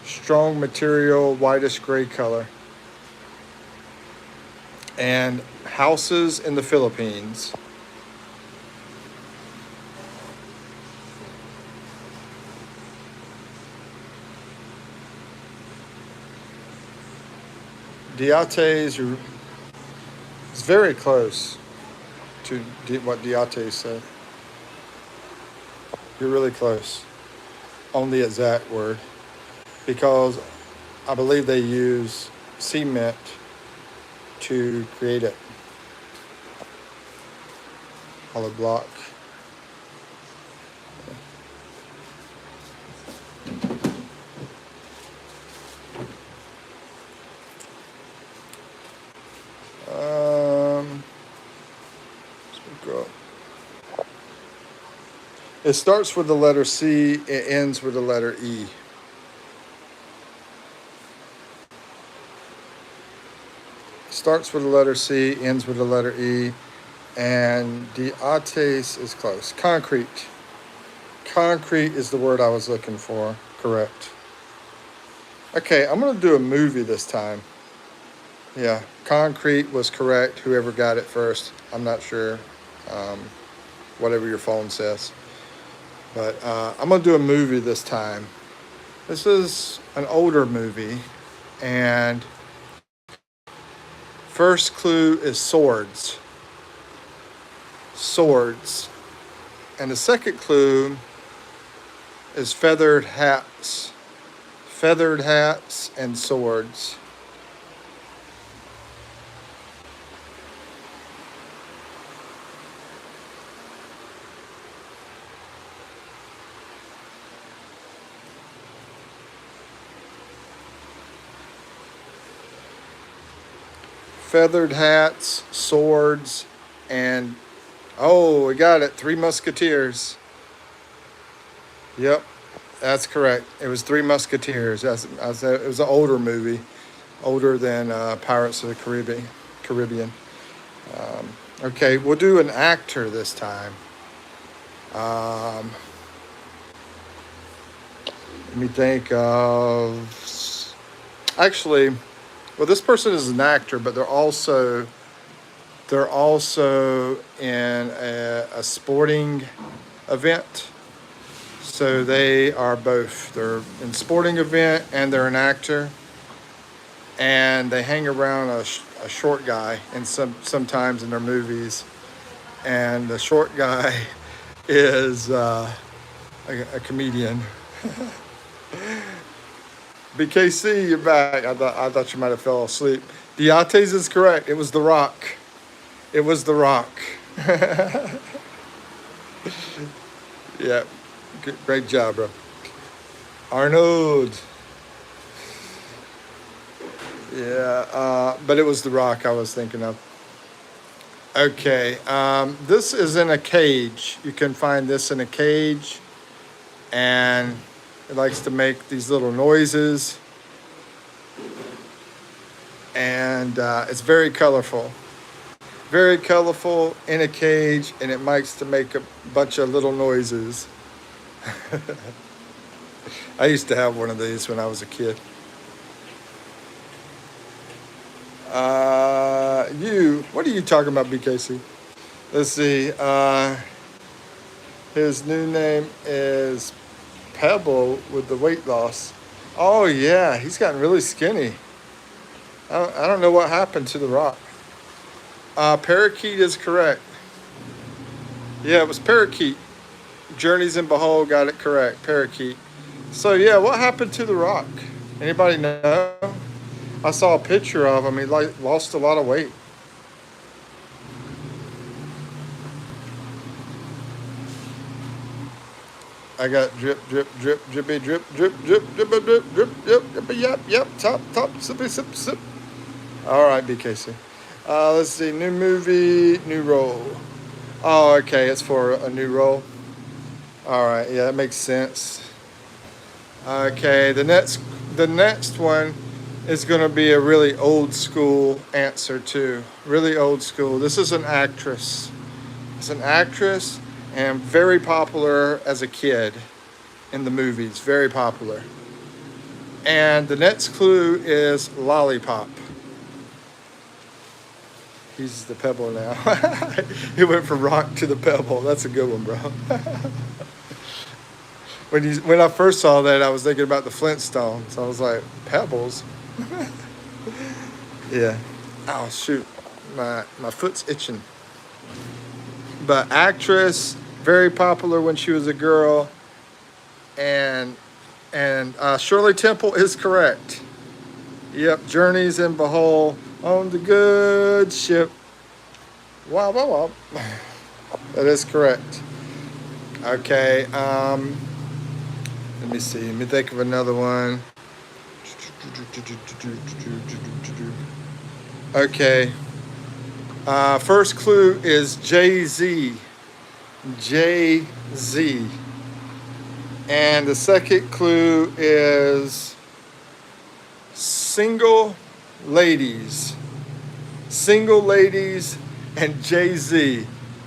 Strong material, whitish gray color. And houses in the Philippines. Diates is very close to what Diates said. You're really close on the exact word because I believe they use cement to create it. Hollow block. It starts with the letter C, it ends with the letter E. Starts with the letter C, ends with the letter E, and diates is close. Concrete. Concrete is the word I was looking for. Correct. Okay, I'm going to do a movie this time. Yeah, concrete was correct. Whoever got it first, I'm not sure. Whatever your phone says. But I'm going to do a movie this time. This is an older movie. And first clue is swords. swords. And the second clue is feathered hats. Feathered hats and swords. Feathered hats, swords, and oh, we got it. Three Musketeers. Yep, that's correct. It was Three Musketeers. It was an older movie, older than Pirates of the Caribbean. Okay, we'll do an actor this time. Let me think of. Actually, well, this person is an actor, but they're also in a sporting event. So they are both. They're in sporting event and they're an actor. And they hang around a short guy and sometimes in their movies. And the short guy is a comedian. BKC, you're back. I thought you might have fell asleep. Diates is correct. It was The Rock. It was The Rock. Yeah. Great job, bro. Arnold. Yeah, but it was The Rock I was thinking of. Okay, this is in a cage. You can find this in a cage. And it likes to make these little noises. And it's very colorful. Very colorful in a cage. And it likes to make a bunch of little noises. I used to have one of these when I was a kid. What are you talking about, BKC? Let's see. His new name is Pebble with the weight loss. Oh, yeah. He's gotten really skinny. I don't know what happened to The Rock. Parakeet is correct. Yeah, it was Parakeet. Journeys in Behold got it correct. Parakeet. So, yeah, what happened to The Rock? Anybody know? I saw a picture of him. He lost a lot of weight. I got drip, drip, drip, drippy, drip, drip, drip, drip, drip, drip, drip, drip, yep, top, sippy, sip, sip. All right, BKC. Let's see, new movie, new role. Oh, okay, it's for a new role. All right, yeah, that makes sense. Okay, the next one is going to be a really old school answer too. Really old school. This is an actress. It's an actress and very popular as a kid in the movies. Very popular. And the next clue is lollipop. He's the pebble now. He went from rock to the pebble. That's a good one, bro. When I first saw that, I was thinking about the Flintstones. I was like, pebbles? Yeah. Oh, shoot. My foot's itching. But actress, very popular when she was a girl. And Shirley Temple is correct. Yep, Journeys in Behold on the good ship. Wow, wow, wow. That is correct. Okay, let me see. Let me think of another one. Okay. First clue is Jay-Z. Jay-Z. And the second clue is single ladies. Single ladies and Jay-Z.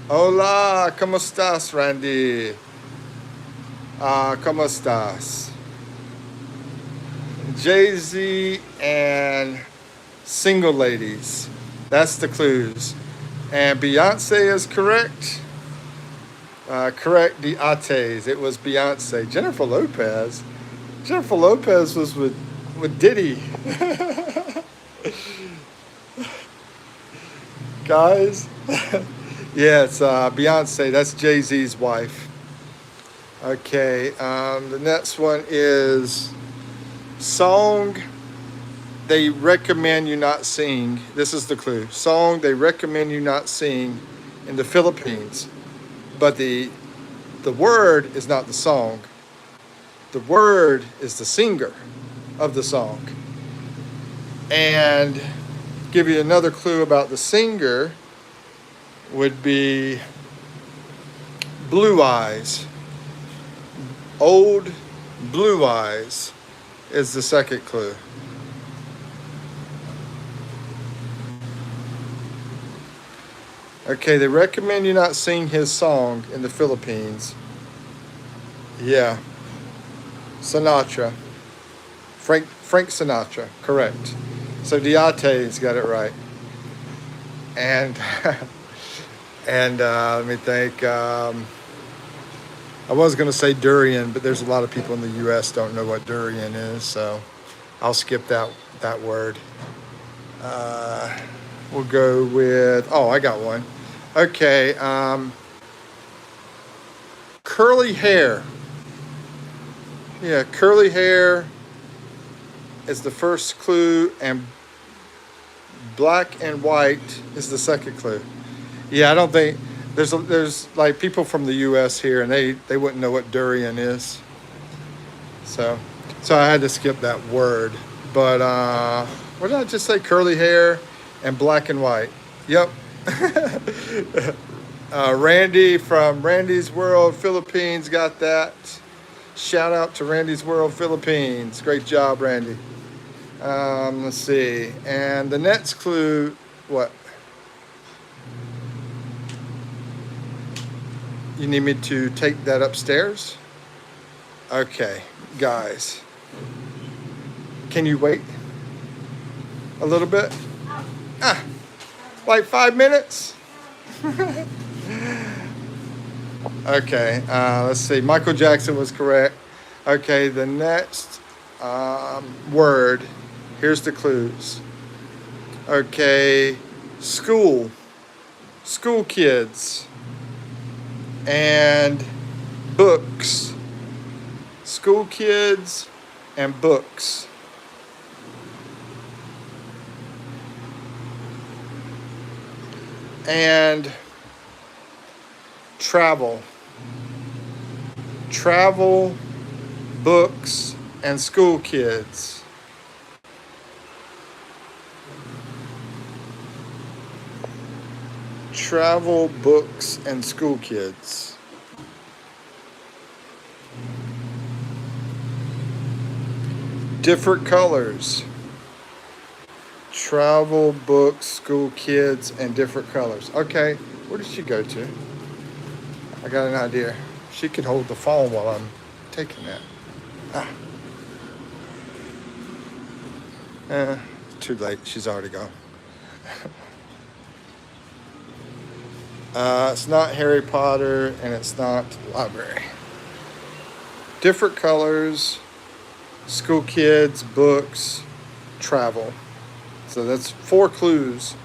Hola, ¿cómo estás, Randy? ¿Cómo estás? Jay-Z and single ladies. That's the clues. And Beyonce is correct. Correct, Diates. It was Beyonce. Jennifer Lopez. Jennifer Lopez was with Diddy. Guys, Yeah, it's Beyonce. That's Jay-Z's wife. Okay, the next one is song they recommend you not sing. This is the clue. Song they recommend you not sing in the Philippines, but the word is not the song. The word is the singer of the song. And give you another clue about the singer would be Blue Eyes. Old Blue Eyes is the second clue. Okay, they recommend you not sing his song in the Philippines. Yeah, Sinatra. Frank Sinatra, correct. So Diate's got it right. And and let me think. I was going to say durian, but there's a lot of people in the U.S. don't know what durian is, so I'll skip that word. We'll go with. Oh, I got one. Okay, curly hair. Yeah, curly hair is the first clue, and black and white is the second clue. Yeah, I don't think there's like people from the U.S. here, and they wouldn't know what durian is. So I had to skip that word. But what did I just say? Curly hair and black and white. Yep. Randy from Randy's World Philippines got that. Shout out to Randy's World Philippines. Great job, Randy. Let's see. And the next clue, what? You need me to take that upstairs? Okay, guys. Can you wait a little bit? Like 5 minutes? Okay, let's see. Michael Jackson was correct. Okay, the next word. Here's the clues. Okay, school kids, and books. School kids and books. And travel, books, and school kids. Travel, books, and school kids. Different colors. Travel, books, school kids, and different colors. Okay, where did she go to? I got an idea. She could hold the phone while I'm taking that. Too late. She's already gone. It's not Harry Potter, and it's not library. Different colors, school kids, books, travel. So that's 4 clues.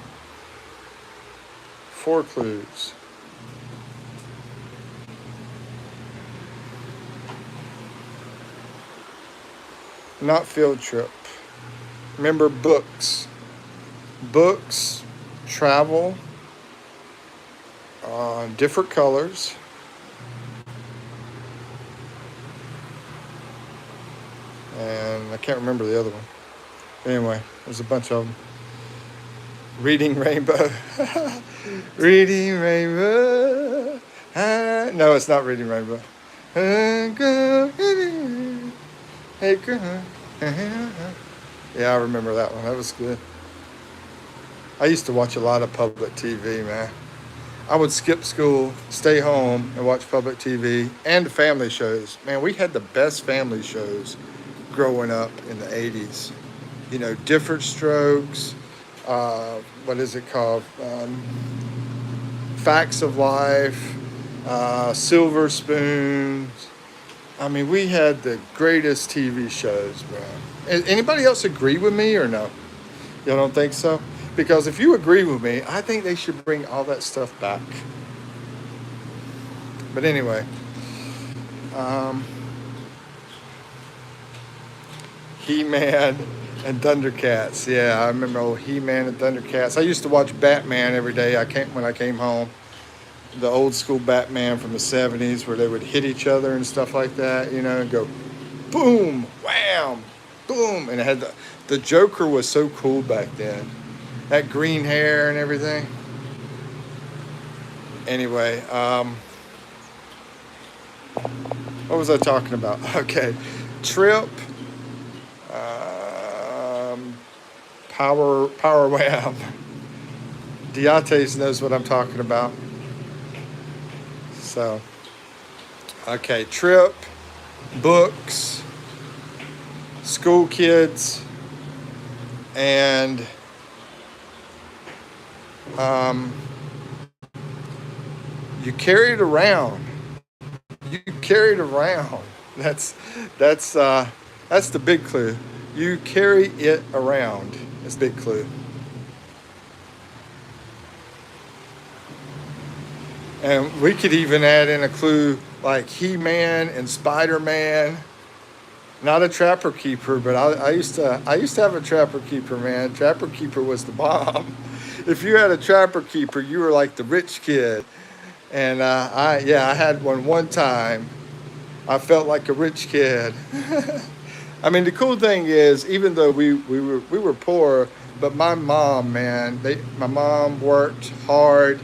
4 clues. Not field trip. Remember books. Books, travel, different colors. And I can't remember the other one. Anyway, there's a bunch of them. Reading Rainbow. Reading Rainbow. No, it's not Reading Rainbow. Hey, girl. Yeah, I remember that one. That was good. I used to watch a lot of public TV, man. I would skip school, stay home, and watch public TV and the family shows. Man, we had the best family shows growing up in the 80s. You know, Different Strokes, what is it called? Facts of Life, Silver Spoons. I mean, we had the greatest TV shows, man. Anybody else agree with me or no? Y'all don't think so? Because if you agree with me, I think they should bring all that stuff back. But anyway, um, He-Man and Thundercats. Yeah, I remember old He-Man and Thundercats. I used to watch Batman every day. When I came home. The old school Batman from the 70s where they would hit each other and stuff like that, and go boom, wham, boom. And it had the Joker was so cool back then. That green hair and everything. Anyway, what was I talking about? Okay. Trip, um, power wham. Diates knows what I'm talking about. So, okay, trip, books, school kids, and you carry it around. You carry it around. That's the big clue. You carry it around. That's the big clue. And we could even add in a clue like He-Man and Spider-Man. Not a trapper keeper, but I used to have a trapper keeper, man. Trapper keeper was the bomb. If you had a trapper keeper, you were like the rich kid. And I had one time. I felt like a rich kid. I mean, the cool thing is, even though we were poor, but my mom, man, my mom worked hard,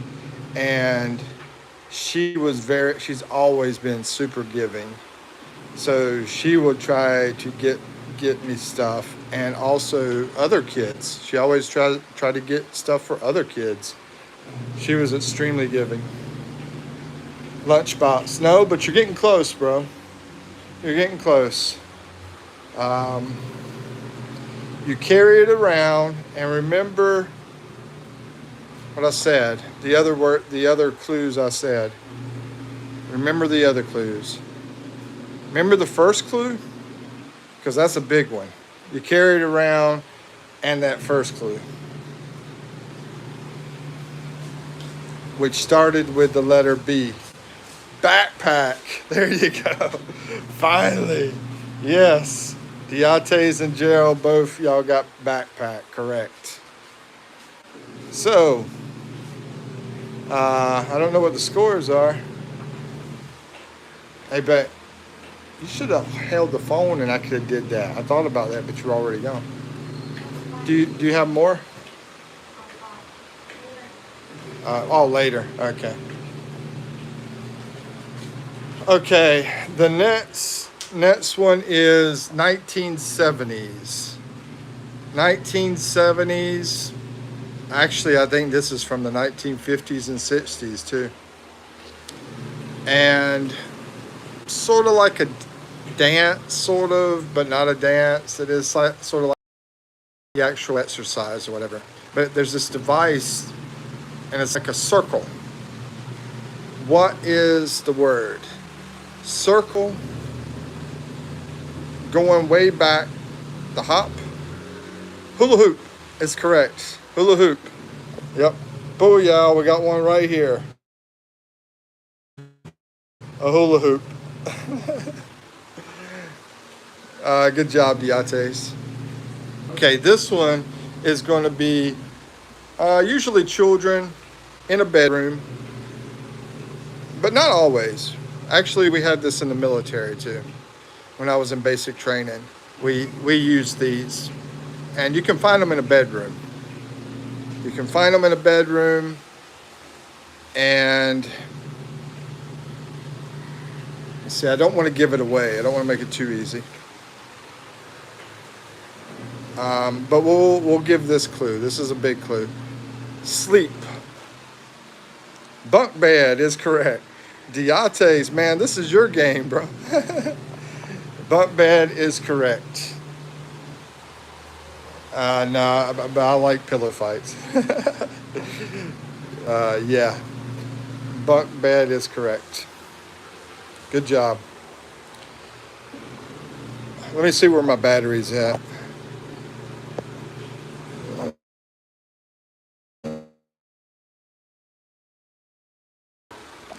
and she's always been super giving. So she would try to get me stuff, and also other kids. She always try to get stuff for other kids. She was extremely giving. Lunchbox. No, but you're getting close, bro. You're getting close. You carry it around, and remember what I said. The other clues I said. Remember the other clues. Remember the first clue? Because that's a big one. You carry it around, and that first clue, which started with the letter B. Backpack. There you go. Finally. Yes. Diates and Gerald, both y'all got backpack correct. So, I don't know what the scores are. Hey, but you should have held the phone and I could have did that. I thought about that, but you're already gone. Do you have more? Later. Okay. Okay. The next one is 1970s. 1970s. Actually, I think this is from the 1950s and 60s too. And sort of like a dance, sort of, but not a dance. It is sort of like the actual exercise or whatever. But there's this device, and it's like a circle. What is the word? Circle. Going way back. The hop. Hula hoop is correct. Hula hoop. Yep. Booyah, we got one right here. A hula hoop. Good job, Diates. Okay, this one is going to be usually children in a bedroom, but not always. Actually, we had this in the military too. When I was in basic training, we used these, and you can find them in a bedroom. You can find them in a bedroom, and see, I don't want to give it away. I don't want to make it too easy. But we'll give this clue. This is a big clue. Sleep. Bunk bed is correct. Diates, man, this is your game, bro. Bunk bed is correct. No, but I like pillow fights. Yeah. Bunk bed is correct. Good job. Let me see where my battery's at.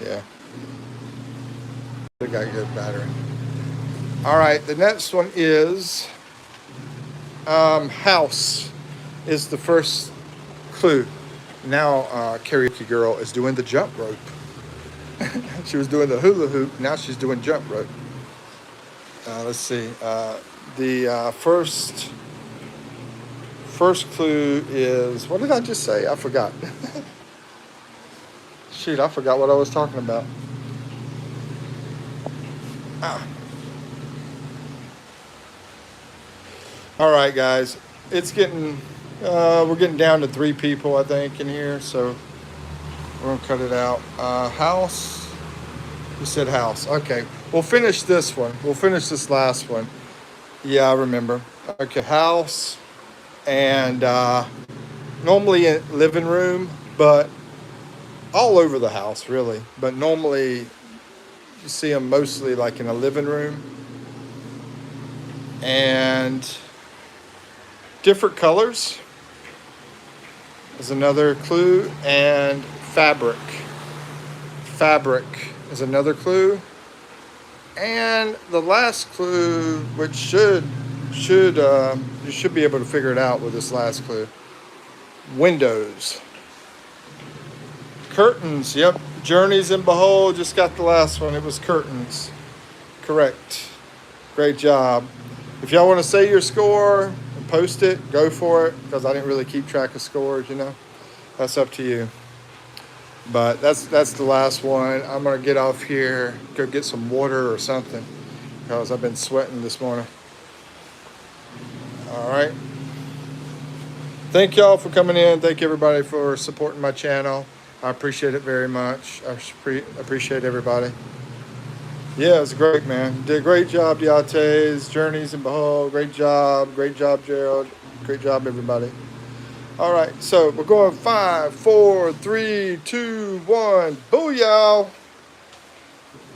Yeah. got good battery. All right, the next one is house is the first clue. Now karaoke girl is doing the jump rope. She was doing the hula hoop. Now she's doing jump rope. Let's see. The first clue is, what did I just say? I forgot. Shoot, I forgot what I was talking about. Ah. All right, guys. It's getting, we're getting down to 3 people, I think, in here. So we're gonna cut it out. House. You said house. Okay. We'll finish this one. We'll finish this last one. Yeah, I remember. Okay, house. And normally in living room, but all over the house, really. But normally you see them mostly like in a living room. And different colors is another clue, and fabric. Fabric is another clue. And the last clue, which you should be able to figure it out with this last clue. Windows. Curtains, yep. Journeys and Behold just got the last one. It was curtains. Correct. Great job. If y'all want to say your score and post it, go for it, because I didn't really keep track of scores, you know. That's up to you. But that's the last one. I'm going to get off here, go get some water or something, because I've been sweating this morning. All right. Thank y'all for coming in. Thank everybody for supporting my channel. I appreciate it very much. I appreciate everybody. Yeah, it's great, man. Did a great job, Diates, Journeys and Behold. Great job. Great job, Gerald. Great job, everybody. All right, so we're going 5, 4, 3, 2, 1. Booyah!